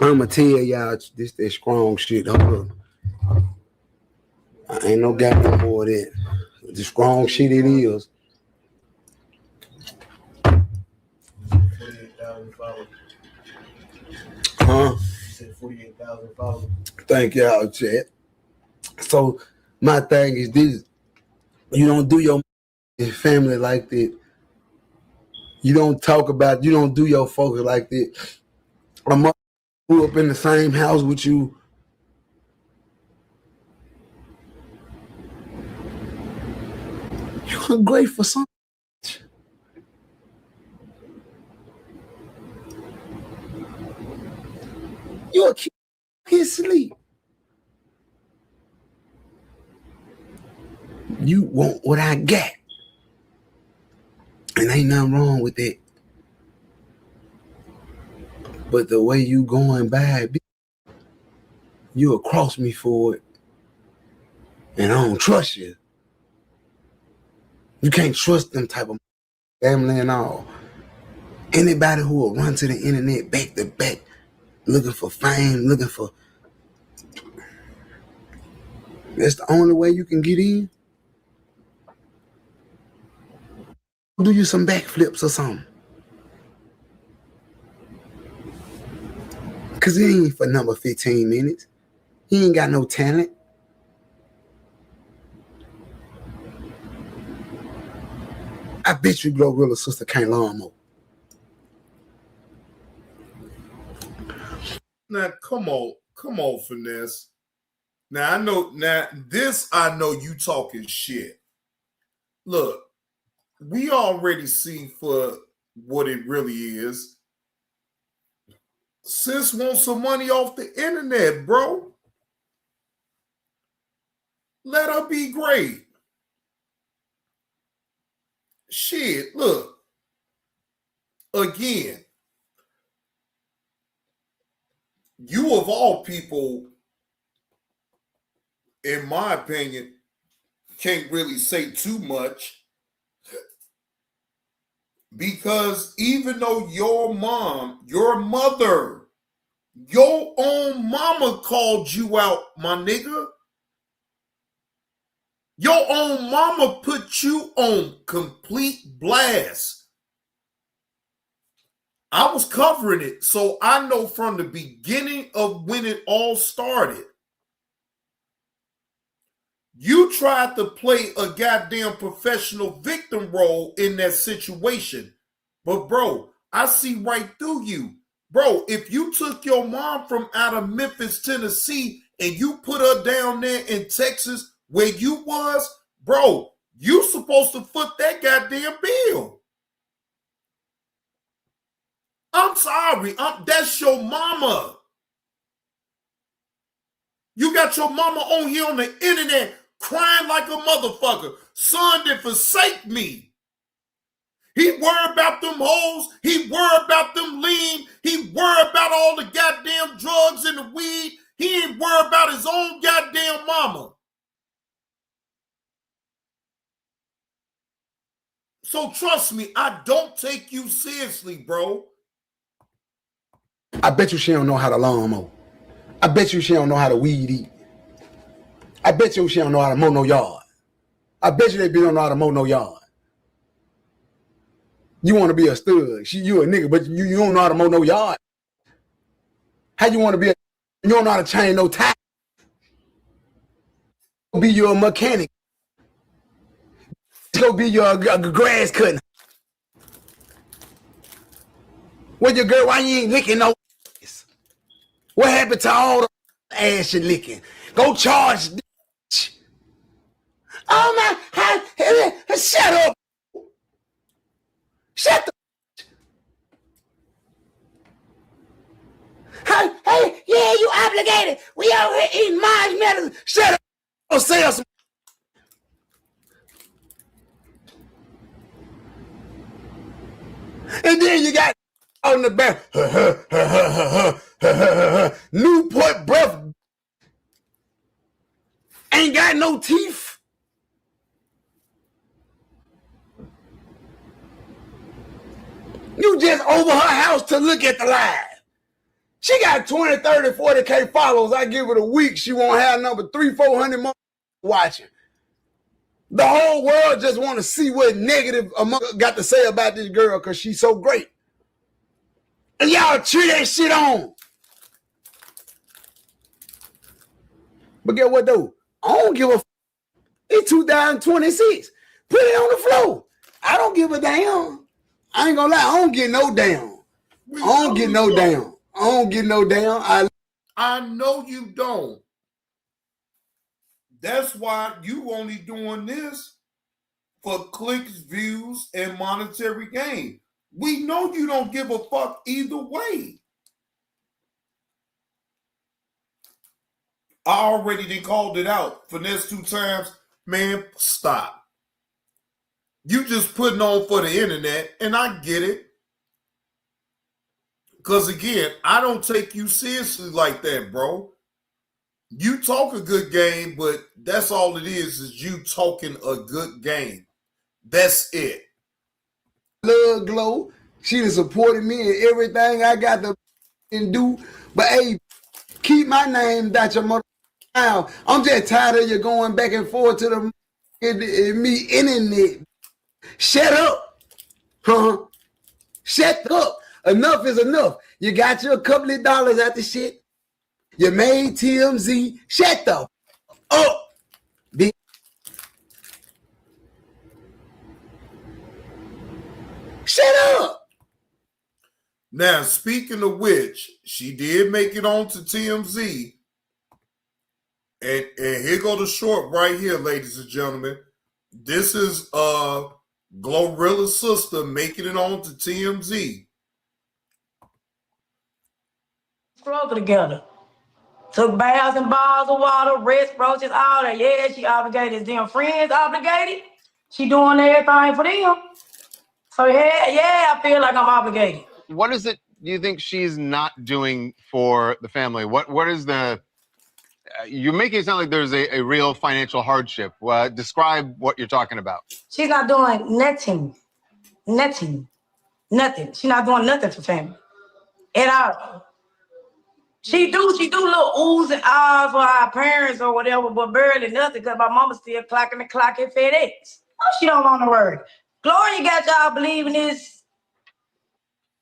S2: I'ma tell y'all this that strong shit. Hold up. I ain't no goddamn more of that. The strong shit it is.
S8: 48,000 followers.
S2: Huh?
S8: You said 48,000 followers.
S2: Thank y'all, chat. So my thing is this: you don't do your family like that. You don't talk about. You don't do your folks like that. A mother grew up in the same house with you. You're great for something. You'll keep his sleep. You want what I got. And ain't nothing wrong with it. But the way you going by, you'll cross me for it. And I don't trust you. You can't trust them type of family and all. Anybody who will run to the internet back to back, looking for fame, looking for... That's the only way you can get in. Do you some backflips or something. Because he ain't for number 15 minutes. He ain't got no talent. I bet you Glo-Rilla's sister can't lawnmower.
S1: Now, come on, Finesse. Now, I know you talking shit. Look, we already see for what it really is. Sis wants some money off the internet, bro. Let her be great. Shit, look. Again, you of all people, in my opinion, can't really say too much. Because even though your mother, your own mama called you out, my nigga. Your own mama put you on complete blast. I was covering it, so I know from the beginning of when it all started. You tried to play a goddamn professional victim role in that situation. But bro, I see right through you. Bro, if you took your mom from out of Memphis, Tennessee, and you put her down there in Texas where you was, bro, you supposed to foot that goddamn bill. I'm sorry, that's your mama. You got your mama on here on the internet crying like a motherfucker. Son, did forsake me. He worried about them hoes. He worried about them lean. He worried about all the goddamn drugs and the weed. He ain't worried about his own goddamn mama. So trust me, I don't take you seriously, bro.
S2: I bet you she don't know how to lawnmower. I bet you she don't know how to weed eat. I bet you she don't know how to mow no yard. I bet you they don't know how to mow no yard. You want to be a stud. You a nigga, but you don't know how to mow no yard. How you want to be you don't know how to change no tire. Be your mechanic. Go be your grass cutting. Well, your girl, why you ain't licking no ass? What happened to all the ass you licking? Go charge. Oh my, shut up. Shut the. Hey, yeah, you obligated. We out here eating marshmallows. Shut up. Go sell some. And then you got on the back. Newport breath. Ain't got no teeth. You just over her house to look at the live. She got 20, 30, 40K followers. I give it a week. She won't have number 300, 400 more watching. The whole world just want to see what negative a mother got to say about this girl because she's so great. And y'all cheer that shit on. But get what though? I don't give a f. It's 2026. Put it on the floor. I don't give a damn. I ain't gonna lie. I don't get no damn. I don't get no damn. I don't get no damn.
S1: I know you don't. That's why you only doing this for clicks, views, and monetary gain. We know you don't give a fuck either way. I already done called it out. Finesse2Tymes, man, stop. You just putting on for the internet, and I get it. Because again, I don't take you seriously like that, bro. You talk a good game, but that's all it is you talking a good game. That's it.
S2: Love Glo. She done supported me in everything I got to do. But hey, keep my name out your mother now. I'm just tired of you going back and forth to me internet. Shut up. Huh? Shut up. Enough is enough. You got your couple of dollars out the shit. You made TMZ. Shut the up. Shut up.
S1: Now, speaking of which, she did make it on to TMZ. And here go the short right here, ladies and gentlemen. This is Glo-Rilla's sister making it on to TMZ.
S6: Struggle together. Took baths and bars of water, rest, roaches, all that. Yeah, she obligated. Them friends obligated. She doing everything for them. So yeah, I feel like I'm obligated.
S9: What is it you think she's not doing for the family? What is the... you're making it sound like there's a real financial hardship. Describe what you're talking about. She's
S6: not doing nothing. Nothing. She's not doing nothing for family. At all. She do little oohs and ahs for our parents or whatever, but barely nothing because my mama still clocking the clock at FedEx. Oh, she don't want to work. Gloria got y'all believing this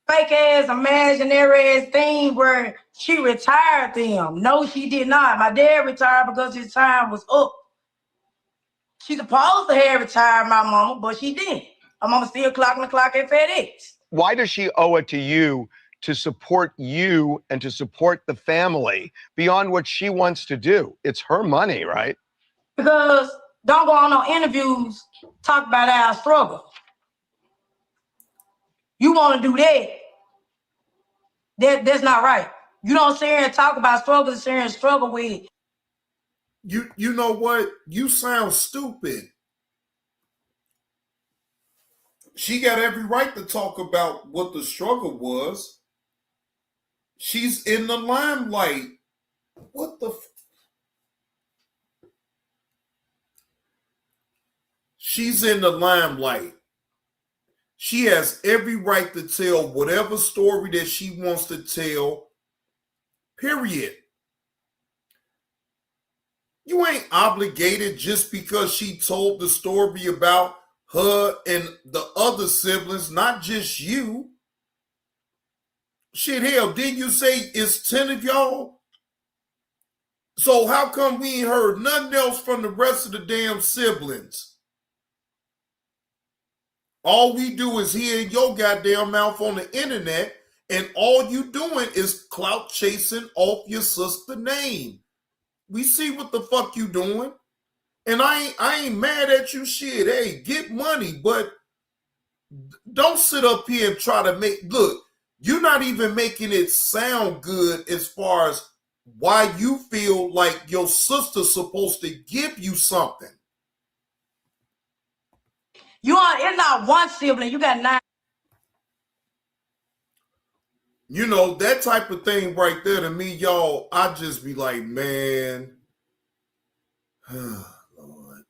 S6: fake ass, imaginary ass thing where she retired them. No, she did not. My dad retired because his time was up. She's supposed to have retired my mama, but she didn't. My mama still clocking the clock at FedEx.
S9: Why does she owe it to you to support you and to support the family beyond what she wants to do? It's her money, right?
S6: Because don't go on no interviews, talk about our struggle. You want to do that. That's not right. You don't sit here and talk about struggle, sit here and struggle with.
S1: You know what? You sound stupid. She got every right to talk about what the struggle was. She's in the limelight. What the... She's in the limelight. She has every right to tell whatever story that she wants to tell, period. You ain't obligated just because she told the story about her and the other siblings, not just you. Shit, hell, didn't you say it's 10 of y'all? So how come we ain't heard nothing else from the rest of the damn siblings? All we do is hear your goddamn mouth on the internet, and all you doing is clout chasing off your sister name. We see what the fuck you doing. And I ain't mad at you, shit. Hey, get money, but don't sit up here and try to look, you're not even making it sound good as far as why you feel like your sister's supposed to give you something.
S6: It's not one sibling, you got 9.
S1: You know, that type of thing right there to me, y'all, I just be like, man, Lord.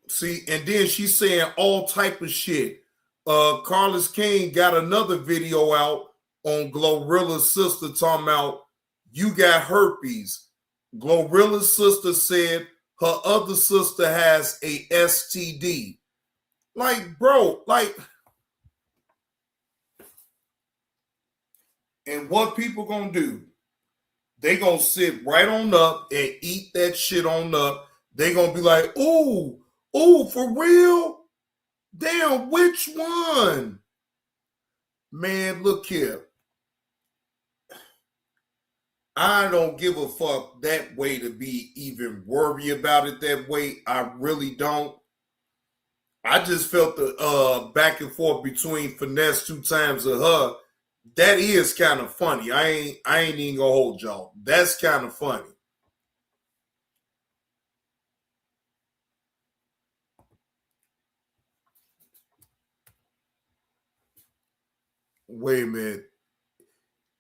S1: See, and then she's saying all type of shit. Carlos King got another video out on Glo-Rilla's sister talking about you got herpes. Glo-Rilla's sister said her other sister has a STD. Like, bro, like, and what people gonna do? They gonna sit right on up and eat that shit on up. They gonna be like, ooh, for real? Damn, which one? Man, look here. I don't give a fuck that way to be even worried about it that way. I really don't. I just felt the back and forth between Finesse2Tymes and her. That is kind of funny. I ain't even gonna hold y'all. That's kind of funny. Wait a minute.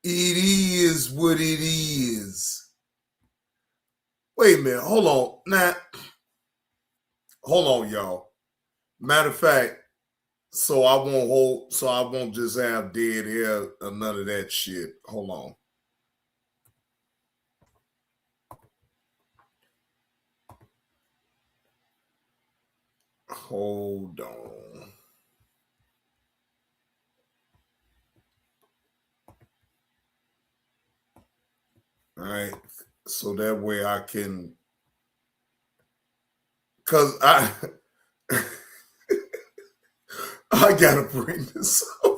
S1: It is what it is. Wait a minute. Hold on. Now, hold on, y'all. Matter of fact, so I won't just have dead air or none of that shit. Hold on. Hold on. All right. So that way I can, cause I gotta bring this up.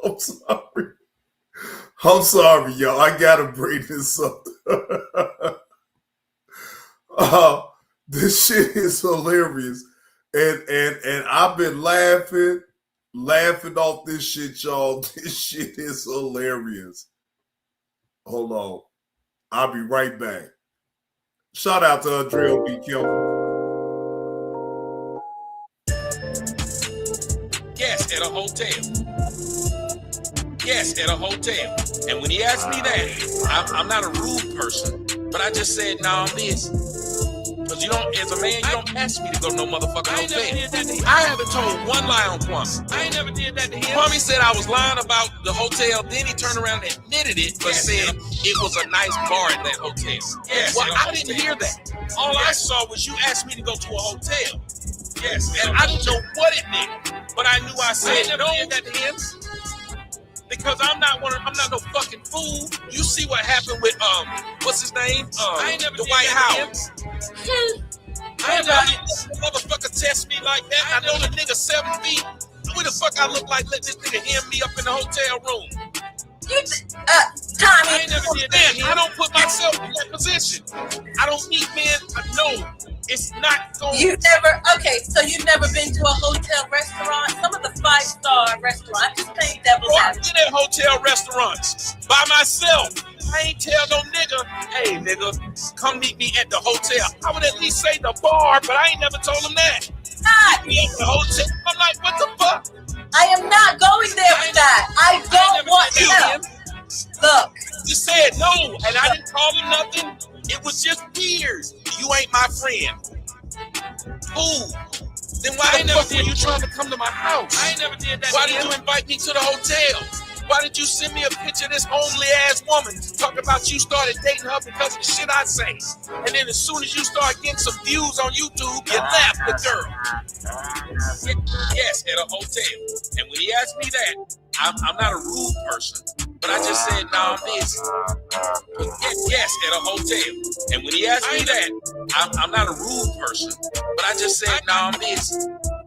S1: I'm sorry. I'm sorry, y'all. I gotta bring this up. This shit is hilarious. And I've been laughing off this shit, y'all. This shit is hilarious. Hold on. I'll be right back. Shout out to Andrea B. Kim.
S10: Yes, at a hotel. Yes, at a hotel. And when he asked me that, I'm not a rude person, but I just said, nah, I'm busy. Because you don't, as a man, you don't ask me to go to no motherfucking hotel. I haven't told one lie on Kwame. I ain't never did that to him. Kwame said I was lying about the hotel, then he turned around and admitted it, but said it was a nice bar at that hotel. Yes. Well, I didn't hear that. All I saw was you asked me to go to a hotel. Yes. And I didn't know what it meant, but I knew I said no. Did that to him. Because I'm not no fucking fool. You see what happened with what's his name? The White House. I ain't never motherfucker test me like that. I know the nigga 7 feet. Where the fuck I look like? Let this nigga hem me up in the hotel room. Tommy, I ain't never did that. I don't put myself in that position. I don't need men. No, it's not going.
S11: So you've never been to a hotel restaurant? Some of the 5-star restaurants. Just playing devil's advocate.
S10: I've been at hotel restaurants by myself. I ain't tell no nigga, hey nigga, come meet me at the hotel. I would at least say the bar, but I ain't never told him that. Me at the hotel. I'm like, what the fuck?
S11: I am not going there with that. I don't want to. Look.
S10: You said no, and I didn't call him nothing. It was just weird. You ain't my friend. Who? Then why the fuck were you trying to come to my house? I ain't never did that. Why did you invite me to the hotel? Why did you send me a picture of this homely ass woman talking about you started dating her because of the shit I say? And then as soon as you start getting some views on YouTube, you left the girl. Yes, at a hotel. And when he asked me that, I'm not a rude person, but I just said, nah, I'm busy. Yes, at a hotel. And when he asked me that, I'm not a rude person, but I just said, nah, I'm busy.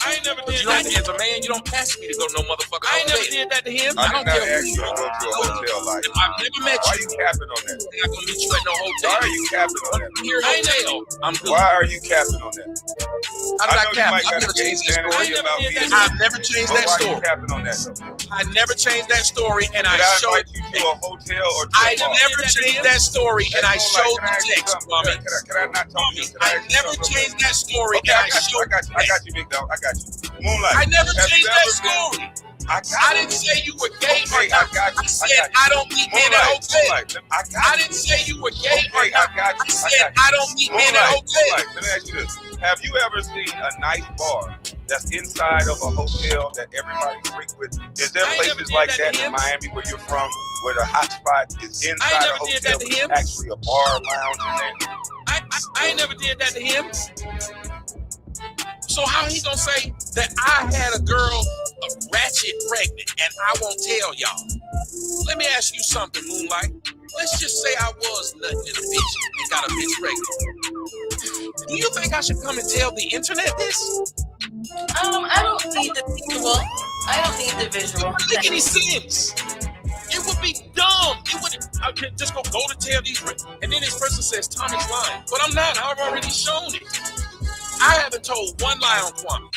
S10: I ain't never did that. As a man, you don't ask me to go to no motherfucker. I ain't never did that to him.
S5: I don't care ask you to go to a hotel like that.
S10: I've never met you.
S5: Why are you capping on that?
S10: I'm not gonna meet you at no hotel.
S5: Why are you capping on that?
S10: Here, hotel. I'm good.
S5: Why are you capping on that?
S10: How did I cap? I've never changed that story. I've never changed that story.
S5: Why are you capping on that though?
S10: I never changed that story, and I showed
S5: you to a hotel or to
S10: I never changed that story, and I showed the text, mommy.
S5: Can I not talk to you?
S10: I never changed that story, and I showed the text.
S5: I got you, big dog. I got you. Moonlight.
S10: I never changed that story. I didn't say you were gay or not. I said I don't meet men at hotel. I didn't say you were gay or not. I said I don't meet men at hotel.
S5: Let me ask you this. Have you ever seen a nice bar that's inside of a hotel that everybody frequents? Is there places like that in Miami where you're from, where the hot spot is inside a hotel with actually a bar lounge in there?
S10: I ain't never did that to him. So how he gonna say that I had a girl ratchet pregnant and I won't tell y'all? Let me ask you something, Moonlight. Let's just say I was nutting in a bitch and got a bitch pregnant. Do you think I should come and tell the internet this?
S11: I don't need the visual. I don't need the visual.
S10: It wouldn't make any sense. It would be dumb. It would. I could just go to tell these, and then this person says Tommy's lying, but I'm not. I've already shown it. I haven't told one lie on Kwame.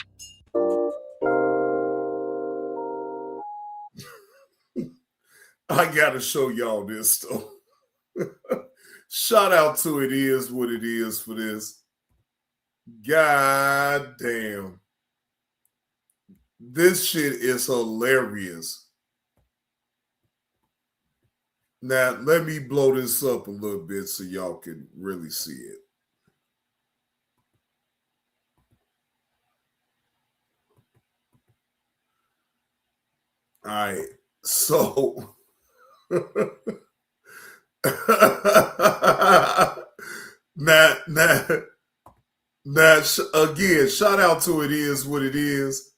S1: I gotta show y'all this though. Shout out to It Is What It Is for this. God damn. This shit is hilarious. Now, let me blow this up a little bit so y'all can really see it. All right. So, now, again, shout out to It Is What It Is.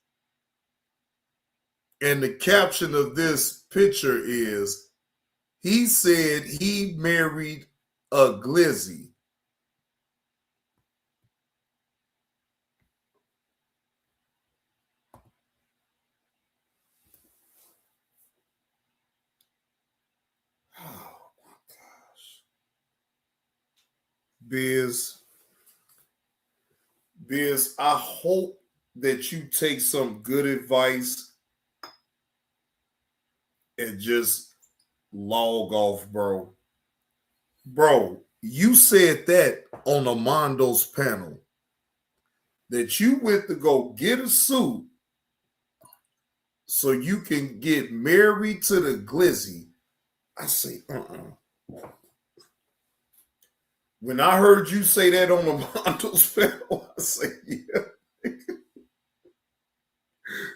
S1: And the caption of this picture is, he said he married a glizzy. Oh my gosh. Biz, I hope that you take some good advice and just log off, bro. Bro, you said that on Amondo's panel that you went to go get a suit so you can get married to the glizzy. I say, When I heard you say that on Amondo's panel, I say, yeah.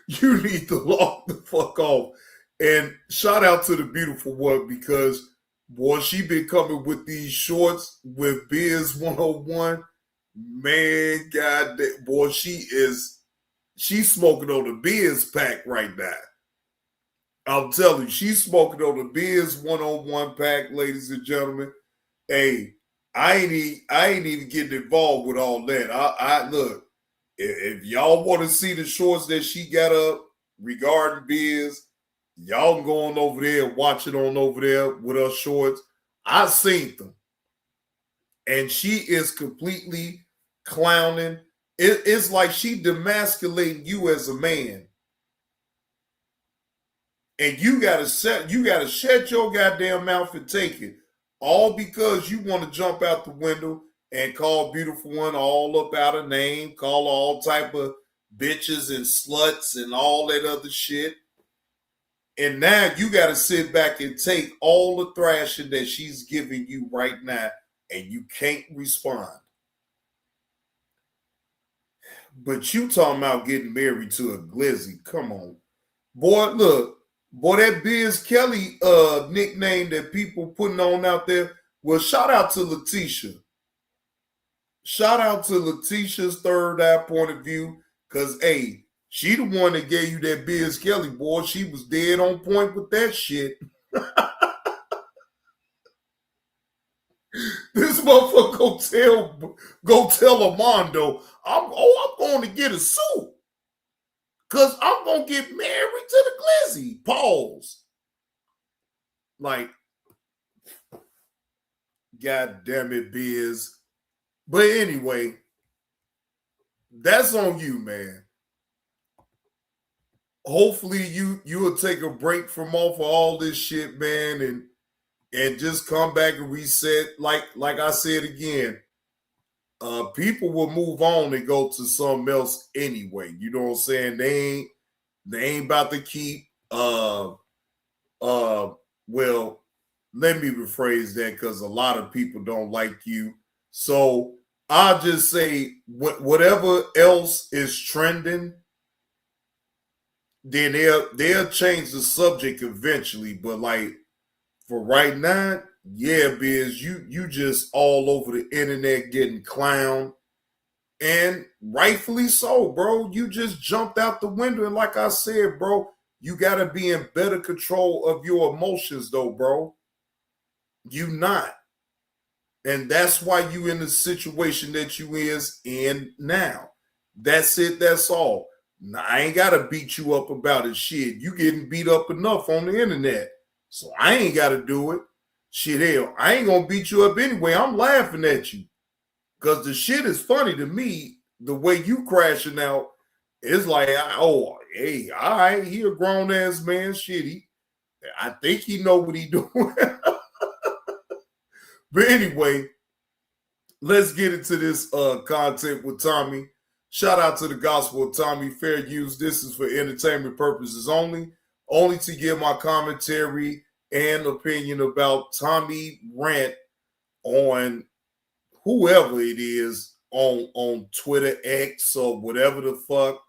S1: You need to log the fuck off. And shout out to the beautiful one because, boy, she been coming with these shorts with Biz 101. Man, God, boy, she's smoking on the Biz pack right now. I'm telling you, she's smoking on the Biz 101 pack, ladies and gentlemen. Hey, I ain't even getting involved with all that. I look, if y'all want to see the shorts that she got up regarding Biz, y'all can go on over there and watch it on over there with her shorts. I seen them. And she is completely clowning. It's like she demasculating you as a man. And you gotta shut your goddamn mouth and take it. All because you want to jump out the window and call beautiful one all up out of name, call all type of bitches and sluts and all that other shit. And now you got to sit back and take all the thrashing that she's giving you right now, and you can't respond. But you talking about getting married to a glizzy. Come on. Boy, look. Boy, that Biz Kelly nickname that people putting on out there, well, shout out to Letitia. Shout out to Letitia's third eye point of view, because, hey, she the one that gave you that Biz Kelly, boy. She was dead on point with that shit. This motherfucker go tell Armando, I'm going to get a suit. Because I'm going to get married to the glizzy. Pause. Like, God damn it, Biz. But anyway, that's on you, man. Hopefully you will take a break from off of all this shit, man, and just come back and reset. Like I said again, people will move on and go to something else anyway. You know what I'm saying? They ain't about to keep well, let me rephrase that because a lot of people don't like you. So I'll just say whatever else is trending, then they'll change the subject eventually. But like for right now, yeah, Biz, you just all over the internet getting clowned. And rightfully so, bro. You just jumped out the window. And like I said, bro, you got to be in better control of your emotions, though, bro. You not. And that's why you in the situation that you is in now. That's it. That's all. Now, I ain't got to beat you up about it. Shit, you getting beat up enough on the internet. So I ain't got to do it. Shit, hell, I ain't going to beat you up anyway. I'm laughing at you. Because the shit is funny to me. The way you crashing out is like, oh, hey, all right, he a grown-ass man. Shit, I think he know what he doing. But anyway, let's get into this content with Tommy. Shout out to the Gospel of Tommy. Fair use. This is for entertainment purposes only. Only to give my commentary and opinion about Tommy rant on whoever it is on Twitter, X, or whatever the fuck.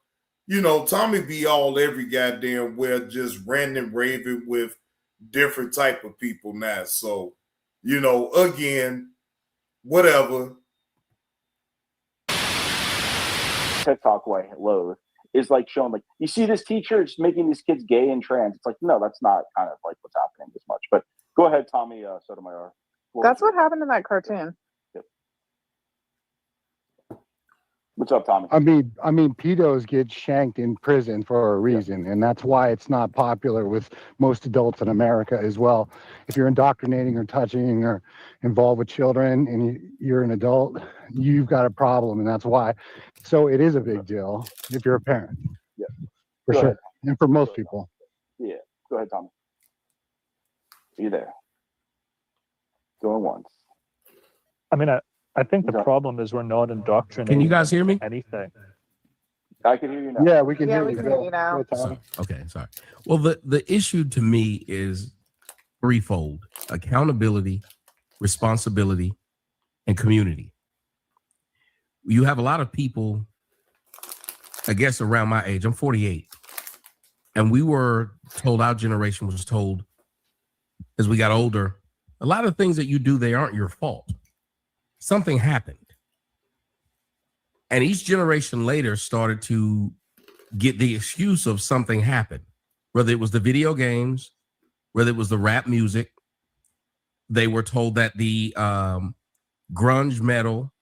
S1: You know, Tommy be all every goddamn where, just ranting, raving with different type of people now. So, you know, again, whatever.
S12: TikTok way load is like showing, like, you see this teacher just making these kids gay and trans. It's like, no, that's not kind of like what's happening as much. But go ahead, Tommy Sotomayor.
S13: That's what happened in that cartoon.
S12: Yep. What's up, Tommy?
S14: I mean, pedos get shanked in prison for a reason, and that's why it's not popular with most adults in America as well. If you're indoctrinating or touching or involved with children and you're an adult, you've got a problem, and that's why. So it is a big deal if you're a parent.
S12: Yeah,
S14: for
S12: Go
S14: sure,
S12: ahead.
S14: and for most people.
S12: Yeah, go ahead, Tommy. Are you there? Going once.
S15: I mean, I think the problem is we're not indoctrinating.
S16: Can you guys hear me?
S15: Anything.
S12: I can hear you now.
S14: Yeah, we can hear
S13: we
S14: you.
S13: can hear you now.
S16: Okay, sorry. Well, the issue to me is threefold: accountability, responsibility, and community. You have a lot of people, I guess, around my age. I'm 48. And we were told, our generation was told, as we got older, a lot of things that you do, they aren't your fault. Something happened. And each generation later started to get the excuse of something happened, whether it was the video games, whether it was the rap music. They were told that the grunge metal,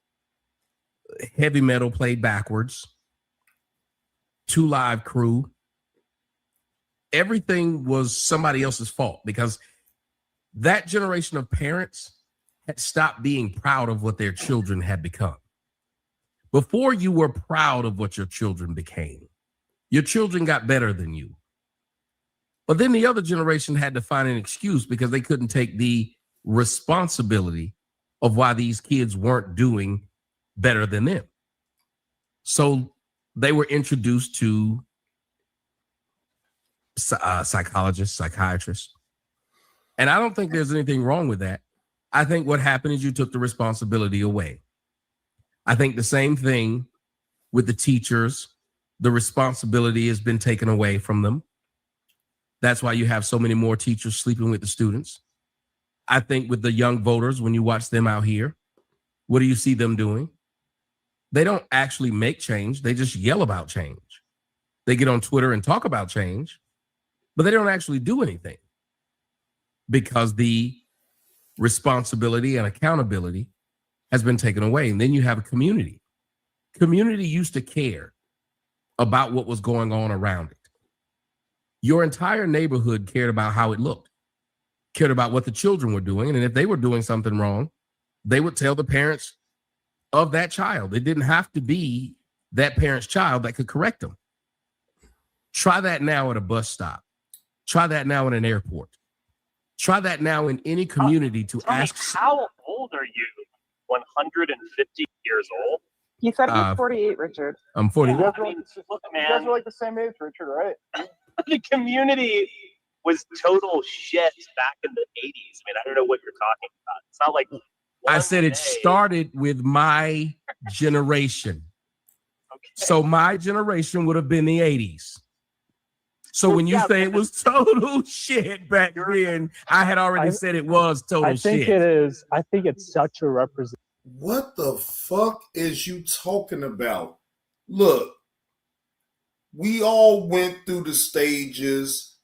S16: heavy metal played backwards, 2 Live Crew. Everything was somebody else's fault because that generation of parents had stopped being proud of what their children had become. Before you were proud of what your children became, your children got better than you. But then the other generation had to find an excuse because they couldn't take the responsibility of why these kids weren't doing better than them. So they were introduced to psychologists, psychiatrists. And I don't think there's anything wrong with that. I think what happened is you took the responsibility away. I think the same thing with the teachers. The responsibility has been taken away from them. That's why you have so many more teachers sleeping with the students. I think with the young voters, when you watch them out here, what do you see them doing? They don't actually make change. They just yell about change. They get on Twitter and talk about change, but they don't actually do anything because the responsibility and accountability has been taken away. And then you have a community. Community used to care about what was going on around it. Your entire neighborhood cared about how it looked, cared about what the children were doing. And if they were doing something wrong, they would tell the parents of that child. It didn't have to be that parent's child that could correct them. Try that now at a bus stop. Try that now in an airport. Try that now in any community to ask.
S17: How old are you? 150 years old?
S13: He said he's 48, Richard.
S16: I'm 40.
S12: You guys
S17: I mean, look,
S12: you guys
S17: man,
S12: are like the same age, Richard, right?
S17: the community was total shit back in the 80s. I mean, I don't know what you're talking about. It's not like
S16: I said it
S17: day-
S16: started with my generation.
S17: Okay.
S16: So my generation would have been the 80s. So when you
S17: Yeah,
S16: say it was total shit back then, I had already said it was total
S15: I think
S16: shit.
S15: it is. I think it's such a representation.
S1: What the fuck is you talking about? Look, we all went through the stages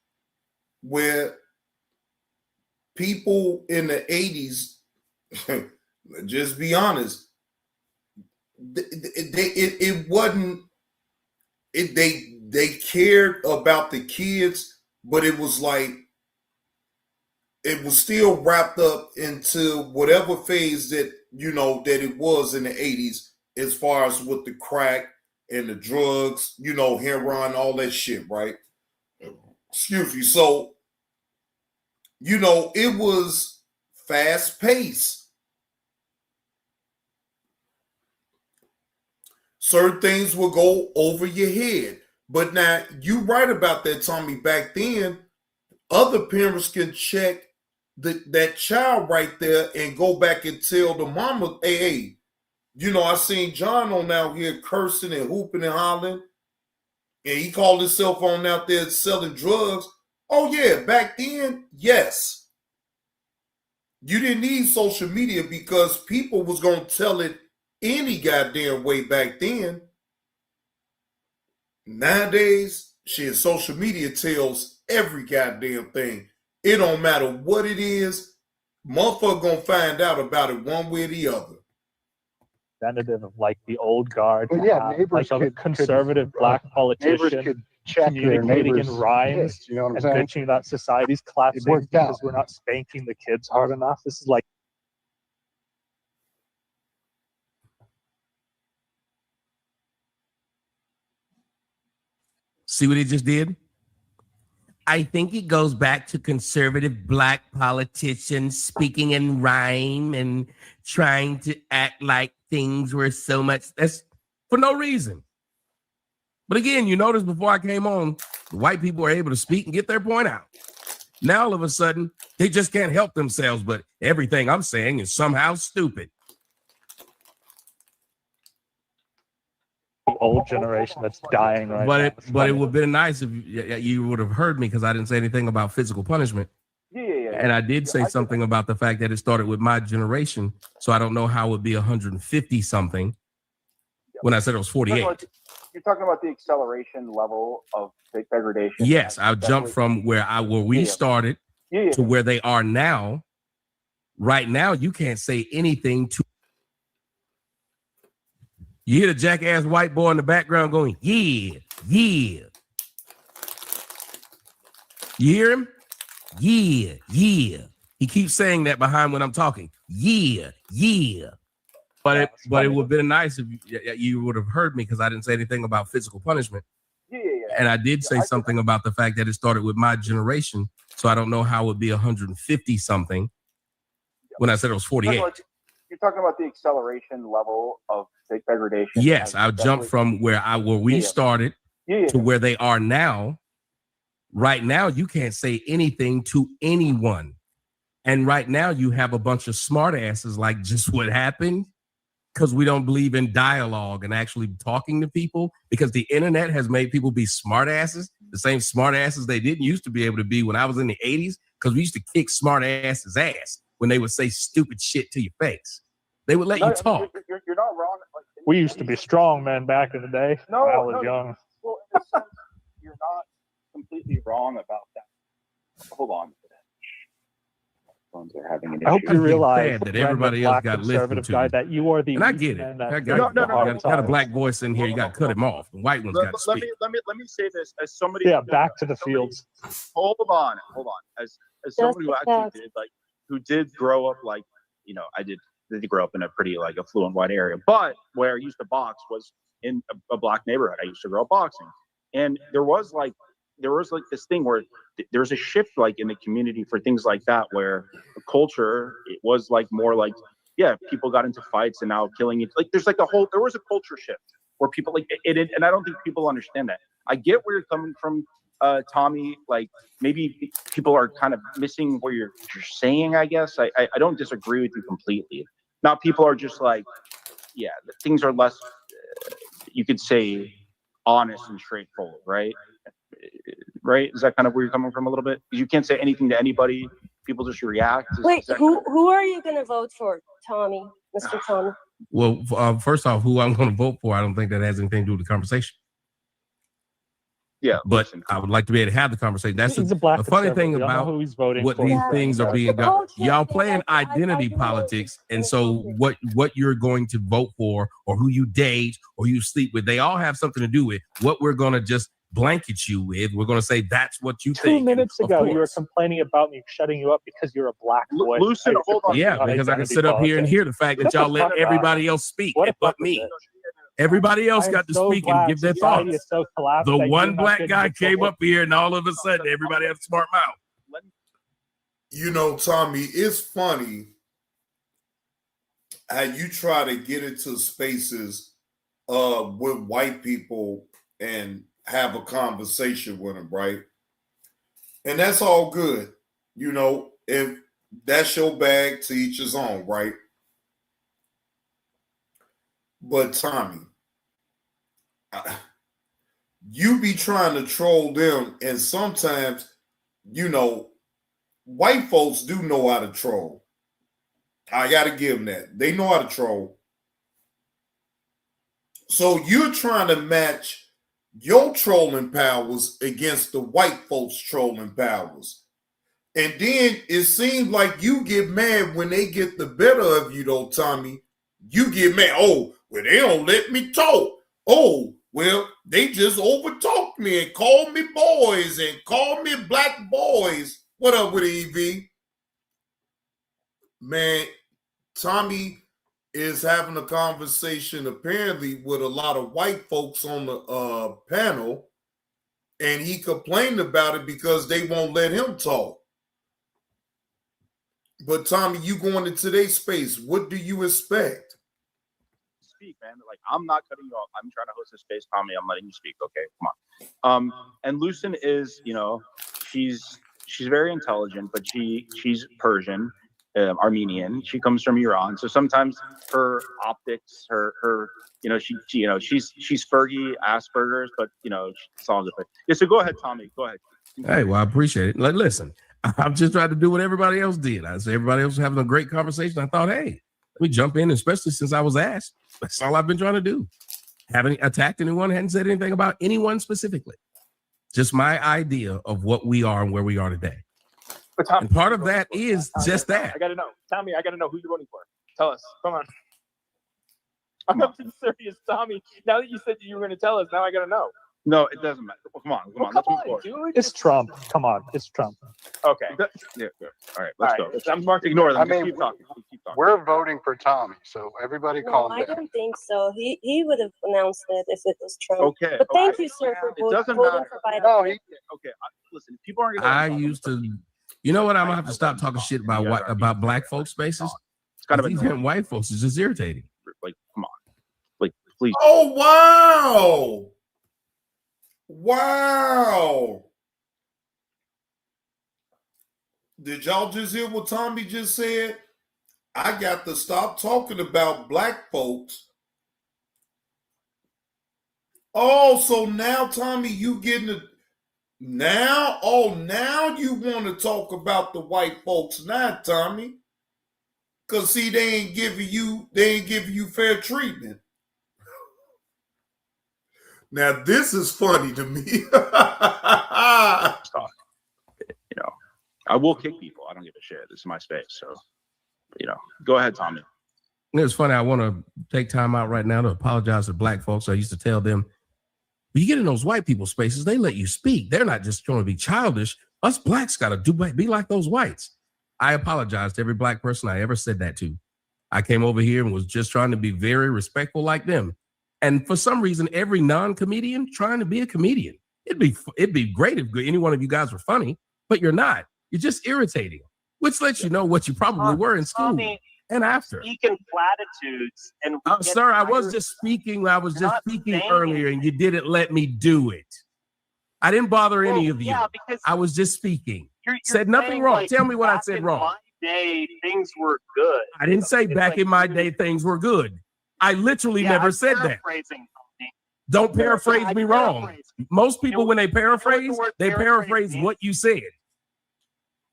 S1: where people in the 80s, just be honest, it wasn't, they cared about the kids, but it was like, it was still wrapped up into whatever phase that, you know, that it was in the 80s, as far as with the crack and the drugs, you know, heroin, all that shit, right? Excuse me. So You know, it was fast paced. Certain things will go over your head. But now, you right about that, Tommy. Back then, other parents can check that child right there and go back and tell the mama, hey, you know, I seen John on out here cursing and hooping and hollering, and he called himself on out there selling drugs. Oh, yeah, back then, yes. You didn't need social media because people was going to tell it any goddamn way back then. Nowadays, shit, social media tells every goddamn thing. It don't matter what it is, motherfucker gonna find out about it one way or the other.
S15: Representative of like the old guard,
S14: Well, yeah, neighbors
S15: like a conservative black politician
S14: could check their
S15: communicating in
S14: neighbors'
S15: rhymes
S14: kids, you know what I'm
S15: and
S14: saying?
S15: bitching that society's collapsing
S14: worked
S15: because
S14: out.
S15: we're not spanking the kids hard enough. This is like
S16: See what he just did? I think it goes back to conservative black politicians speaking in rhyme and trying to act like things were so much. That's for no reason. But again, you notice before I came on, the white people are able to speak and get their point out. Now all of a sudden, they just can't help themselves, but everything I'm saying is somehow stupid.
S15: the old generation that's dying right now.
S16: But it would have been nice if you would have heard me because I didn't say anything about physical punishment.
S12: Yeah.
S16: And I did say something about the fact that it started with my generation. So I don't know how it would be 150 something when I said it was 48.
S12: You're talking about the acceleration level of degradation.
S16: Yes, I jumped from where we started to where they are now. Right now, you can't say anything to. You hear the jackass white boy in the background going, yeah, yeah. You hear him? Yeah, yeah. He keeps saying that behind when I'm talking. Yeah, yeah. But it would have been nice if you would have heard me because I didn't say anything about physical punishment.
S12: Yeah.
S16: And I did say something about the fact that it started with my generation. So I don't know how it would be 150 something when I said it was 48.
S12: You're talking about the acceleration level of degradation.
S16: Yes, I jumped from where we started to where they are now. Right now, you can't say anything to anyone. And right now, you have a bunch of smart asses like just what happened because we don't believe in dialogue and actually talking to people because the internet has made people be smart asses, the same smart asses they didn't used to be able to be when I was in the 80s because we used to kick smart asses' ass when they would say stupid shit to your face. They would let you talk.
S12: You're not wrong.
S15: We used to be strong men back in the day when I was young.
S12: Well, in a sense, you're not completely wrong about that. Hold on. Phones are having an issue.
S15: I hope you realize
S16: that everybody else got listened to.
S15: That you are the
S16: and I get it. I got a black voice in here. You got to cut him off. The white one's got to speak.
S18: Let me say this as somebody.
S15: Yeah, back to the fields.
S18: Hold on. As somebody who actually who did grow up I did grow up in a pretty affluent white area, but where I used to box was in a black neighborhood. I used to grow up boxing, and there was this thing where there's a shift in the community for things like that, where the culture it was more people got into fights and now killing it. There was a culture shift where people it, and I don't think people understand that. I get where you're coming from, Tommy. Maybe people are kind of missing what you're saying. I guess I don't disagree with you completely. Now people are just things are less, you could say, honest and straightforward, right? Right? Is that kind of where you're coming from a little bit? You can't say anything to anybody. People just react.
S19: Wait, who are you going to vote for, Tommy, Mr. Tommy?
S16: Well, first off, who I'm going to vote for, I don't think that has anything to do with the conversation.
S18: Yeah,
S16: but I would like to be able to have the conversation. That's the funny thing about
S15: who he's voting
S16: what
S15: for.
S16: These things are being done. Y'all playing identity politics, and so what you're going to vote for, or who you date, or who you sleep with, they all have something to do with what we're going to just blanket you with. We're going to say that's what you think.
S15: 2 minutes ago, you were complaining about me shutting you up because you're a black boy.
S18: Lucid, hold on.
S16: Yeah, because I can sit up here and hear the fact that y'all let everybody else speak, but me. Everybody else got to speak and give their thoughts. The one black guy came up here, and all of a sudden, everybody has a smart mouth.
S1: You know, Tommy, it's funny how you try to get into spaces with white people and have a conversation with them, right? And that's all good. You know, if that's your bag, to each his own, right? But Tommy, you be trying to troll them, and sometimes, you know, white folks do know how to troll. I got to give them that. They know how to troll. So you're trying to match your trolling powers against the white folks' trolling powers. And then it seems like you get mad when they get the better of you, though, Tommy. You get mad. Oh, well, they don't let me talk. Oh, well, they just overtalked me and called me boys and called me black boys. What up with EV? Man, Tommy is having a conversation apparently with a lot of white folks on the panel, and he complained about it because they won't let him talk. But Tommy, you going into today's space, what do you expect?
S18: Speak, man. Like, I'm not cutting you off. I'm trying to host this space, Tommy. I'm letting you speak. Okay, come on. And Lucen is, you know, she's very intelligent, but she's Persian, Armenian. She comes from Iran, so sometimes her optics, her you know, she's Fergie Asperger's, but you know, she solves it. Yeah. So go ahead, Tommy. Go ahead.
S16: Hey, well, I appreciate it. Like, listen, I'm just trying to do what everybody else did. I said everybody else was having a great conversation. I thought, hey, let me jump in, especially since I was asked. That's all I've been trying to do. Haven't attacked anyone, hadn't said anything about anyone specifically. Just my idea of what we are and where we are today.
S17: But Tommy,
S16: and part of that is just that.
S17: I got to know. Tommy, I got to know who you're voting for. Tell us. Come on. I'm not serious, Tommy. Now that you said you were going to tell us, now I got to know.
S18: No, it doesn't matter. Come on. Let's move forward.
S17: Dude.
S15: It's Trump. Come on, it's Trump.
S17: Okay.
S18: Yeah, good. All right, let's go.
S17: I'm marking.
S18: Ignore them.
S14: I mean,
S18: keep talking.
S14: We're voting for Tommy, so everybody
S19: No,
S14: calm
S19: I
S14: down.
S19: don't think so. He would have announced it if it was Trump.
S18: Okay.
S19: But thank you, sir, for
S18: doesn't
S19: voting
S18: matter.
S19: for Biden.
S14: No,
S18: Okay. Listen, people aren't going to.
S16: I used to, you know what? I'm gonna have to stop talking shit about black folks' spaces.
S18: It's kind of
S16: these white folks is just irritating.
S18: Like, come on. Like, please.
S1: Oh, wow. Wow. Did y'all just hear what Tommy just said? I got to stop talking about black folks. Oh, so now, Tommy, you getting it now? Oh, now you want to talk about the white folks now, Tommy? Because see, they ain't giving you fair treatment. Now, this is funny to me.
S18: You know, I will kick people. I don't give a shit. This is my space. So, you know, go ahead, Tommy.
S16: It's funny. I want to take time out right now to apologize to black folks. I used to tell them, when you get in those white people spaces, they let you speak. They're not just trying to be childish. Us blacks got to be like those whites. I apologize to every black person I ever said that to. I came over here and was just trying to be very respectful like them. And for some reason, every non-comedian trying to be a comedian. It'd be great if any one of you guys were funny, but you're not. You're just irritating, which lets you know what you probably were in school and after.
S17: Speaking platitudes and
S16: sir, I was just speaking. I was just speaking earlier, and you didn't let me do it. I didn't bother any of you.
S17: Yeah, because
S16: I was just speaking.
S17: You're
S16: said nothing wrong.
S17: Like,
S16: tell me what I said wrong.
S17: In my day, things were good.
S16: I didn't say back in my day things were good. I literally never said that. Don't paraphrase me wrong. Most people, when they paraphrase what you said.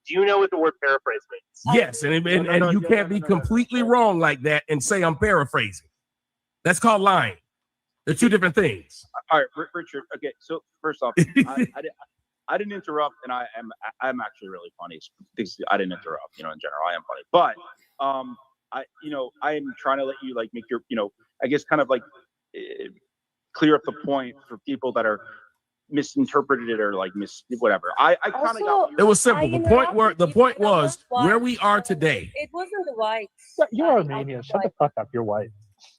S17: Do you know what the word paraphrase means?
S16: Yes, and you can't be completely wrong like that and say I'm paraphrasing. That's called lying. They're two different things.
S18: All right, Richard. Okay, so first off, I didn't interrupt, and I'm actually really funny. I didn't interrupt. You know, in general, I am funny, but I am trying to let you like make your, I guess kind of like clear up the point for people that are misinterpreted it or like whatever. I kind of got.
S16: It was simple. The point was where we are today.
S19: It wasn't the white.
S15: You're Armenian. Shut the fuck up. You're white.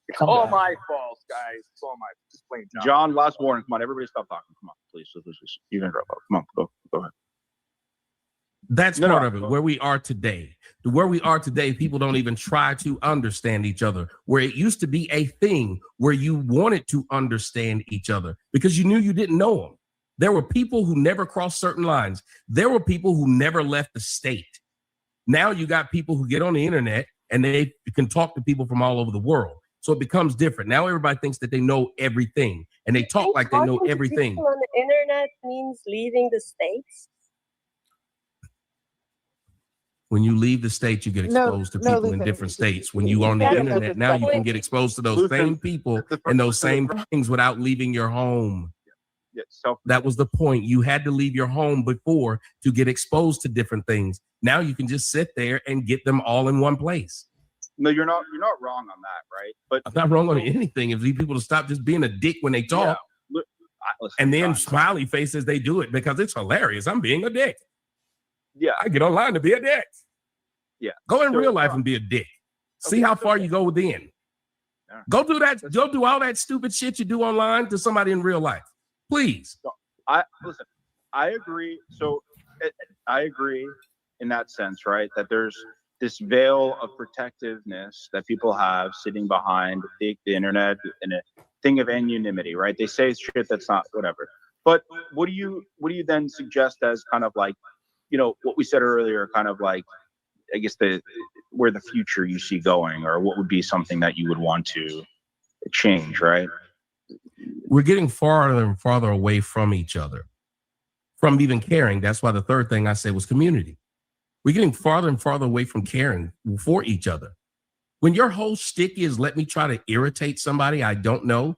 S18: It's all my fault, guys. It's all my. Just blame John. Last warning. Come on, everybody, stop talking. Come on, please. You can drop out. Come on, go ahead.
S16: That's part of it. Where we are today. Where we are today, people don't even try to understand each other. Where it used to be a thing where you wanted to understand each other because you knew you didn't know them. There were people who never crossed certain lines. There were people who never left the state. Now you got people who get on the internet and they can talk to people from all over the world. So it becomes different. Now everybody thinks that they know everything and they talk like they know everything.
S19: On the internet means leaving the States?
S16: When you leave the state, you get exposed to people in different states. When you on the internet, now you can get exposed to those same people and those same things without leaving your home. That was the point. You had to leave your home before to get exposed to different things. Now you can just sit there and get them all in one place.
S18: No, you're not wrong on that, right? But
S16: I'm not wrong on anything. If these people to stop just being a dick when they talk, and then smiley faces, they do it because it's hilarious. I'm being a dick.
S18: Yeah,
S16: I get online to be a dick.
S18: Yeah,
S16: go in real life and be a dick. See how far you go within. Go do that. Go do all that stupid shit you do online to somebody in real life, please.
S18: Listen. I agree. So I agree in that sense, right? That there's this veil of protectiveness that people have sitting behind the internet and a thing of anonymity, right? They say shit that's not whatever. But what do you then suggest as kind of like, what we said earlier, kind of like, I guess where the future you see going, or what would be something that you would want to change, right?
S16: We're getting farther and farther away from each other, from even caring. That's why the third thing I said was community. We're getting farther and farther away from caring for each other. When your whole shtick is let me try to irritate somebody I don't know,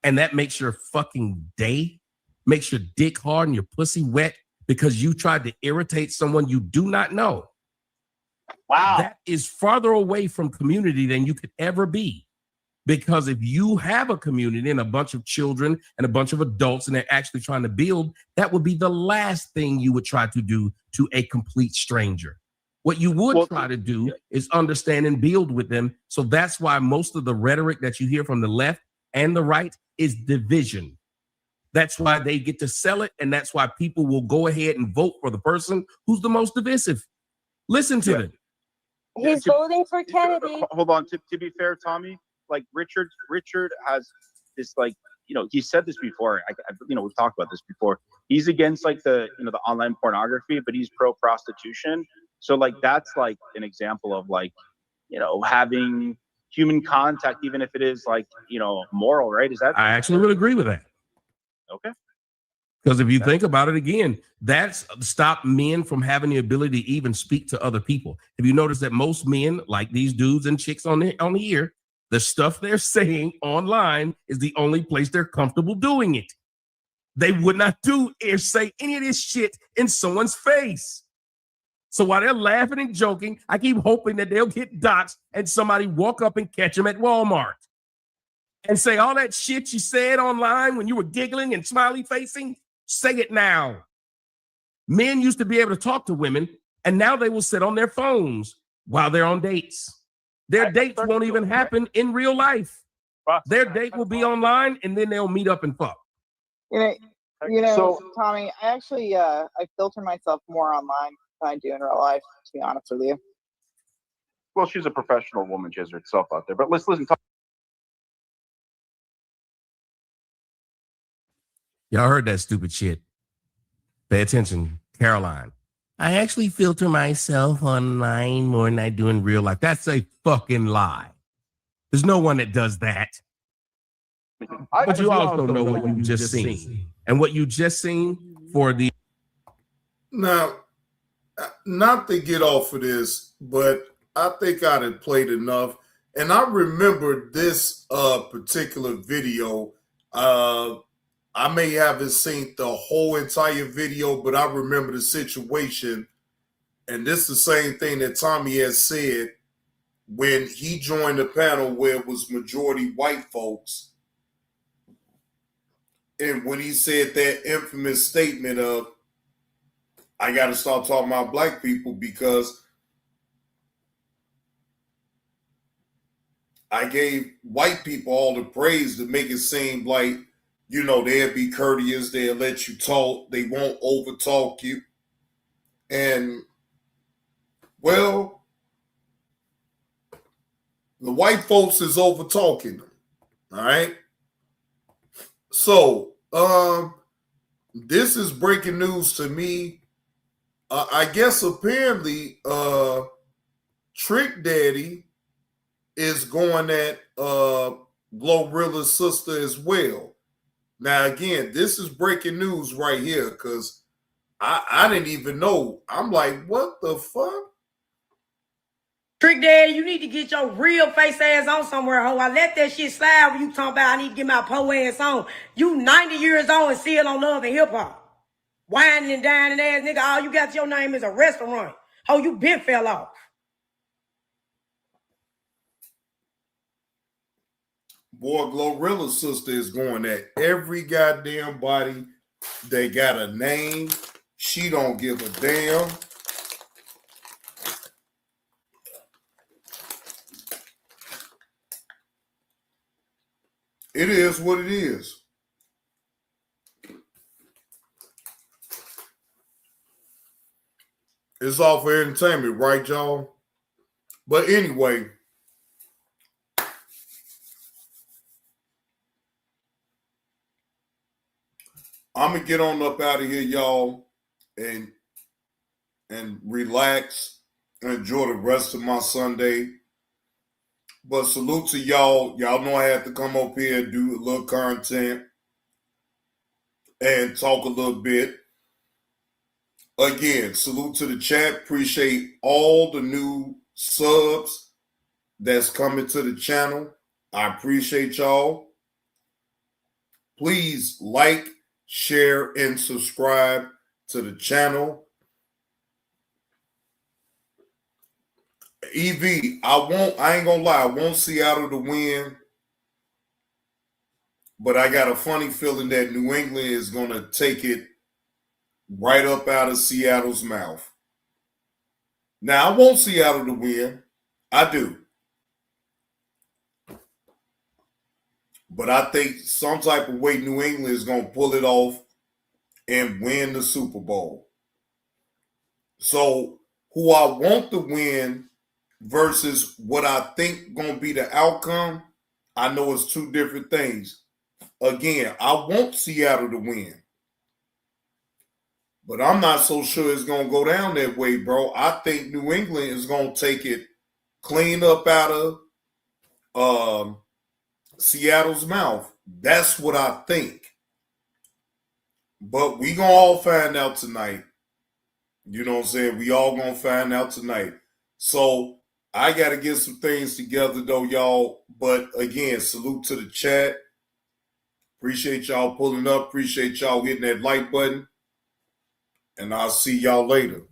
S16: and that makes your fucking day, makes your dick hard and your pussy wet because you tried to irritate someone you do not know. Wow. That is farther away from community than you could ever be. Because if you have a community and a bunch of children and a bunch of adults and they're actually trying to build, that would be the last thing you would try to do to a complete stranger. What you would try to do is understand and build with them. So that's why most of the rhetoric that you hear from the left and the right is division. That's why they get to sell it. And that's why people will go ahead and vote for the person who's the most divisive. Listen to them.
S19: He's voting for Kennedy.
S18: Hold on. To be fair, Tommy, like Richard has this, like, he said this before. We've talked about this before. He's against like the online pornography, but he's pro prostitution. So like that's like an example of like, having human contact, even if it is like, moral, right? Is that?
S16: I actually would agree with that.
S18: Okay.
S16: Because if you think about it again, that's stopped men from having the ability to even speak to other people. If you notice that most men, like these dudes and chicks on the ear, the stuff they're saying online is the only place they're comfortable doing it. They would not do or say any of this shit in someone's face. So while they're laughing and joking, I keep hoping that they'll get doxxed and somebody walk up and catch them at Walmart and say all that shit you said online when you were giggling and smiley facing. Say it now. Men used to be able to talk to women, and now they will sit on their phones while they're on dates. Their dates won't even happen in real life. Their date will be online, and then they'll meet up and fuck.
S13: So, Tommy, I actually I filter myself more online than I do in real life, to be honest with you.
S18: Well, she's a professional woman. She has herself out there. But let's listen.
S16: Y'all heard that stupid shit. Pay attention, Caroline. I actually filter myself online more than I do in real life. That's a fucking lie. There's no one that does that. But you also know what you just seen. And what you just seen for the...
S1: Now, not to get off of this, but I think I had played enough. And I remember this particular video. I may haven't seen the whole entire video, but I remember the situation. And this is the same thing that Tommy has said when he joined the panel where it was majority white folks. And when he said that infamous statement of, I got to start talking about black people because I gave white people all the praise to make it seem like, they'll be courteous, they'll let you talk, they won't overtalk you. And Well, the white folks is over talking them. All right. So, this is breaking news to me. I guess apparently, Trick Daddy is going at Glo-Rilla's sister as well. Now, again, this is breaking news right here because I didn't even know. I'm like, what the fuck?
S6: Trick Daddy, you need to get your real face ass on somewhere, ho. I let that shit slide when you talking about I need to get my po ass on. You 90 years old and still on love and hip hop. Whining and dining ass nigga. All you got your name is a restaurant. Ho, you been fell off.
S1: Boy, Glo-Rilla's sister is going at every goddamn body. They got a name. She don't give a damn. It is what it is. It's all for entertainment, right, y'all? But anyway, I'm gonna get on up out of here, y'all, and relax and enjoy the rest of my Sunday. But salute to y'all. Y'all know I had to come up here and do a little content and talk a little bit. Again, salute to the chat. Appreciate all the new subs that's coming to the channel. I appreciate y'all. Please like, share, and subscribe to the channel. EV, I ain't gonna lie, I won't Seattle to win, but I got a funny feeling that New England is gonna take it right up out of Seattle's mouth. Now, I want Seattle to win. I do. But I think some type of way New England is going to pull it off and win the Super Bowl. So, who I want to win versus what I think going to be the outcome, I know it's two different things. Again, I want Seattle to win. But I'm not so sure it's going to go down that way, bro. I think New England is going to take it clean up out of Seattle's mouth. That's what I think. But we going to all find out tonight. You know what I'm saying? We all going to find out tonight. So I got to get some things together, though, y'all. But again, salute to the chat. Appreciate y'all pulling up. Appreciate y'all hitting that like button. And I'll see y'all later.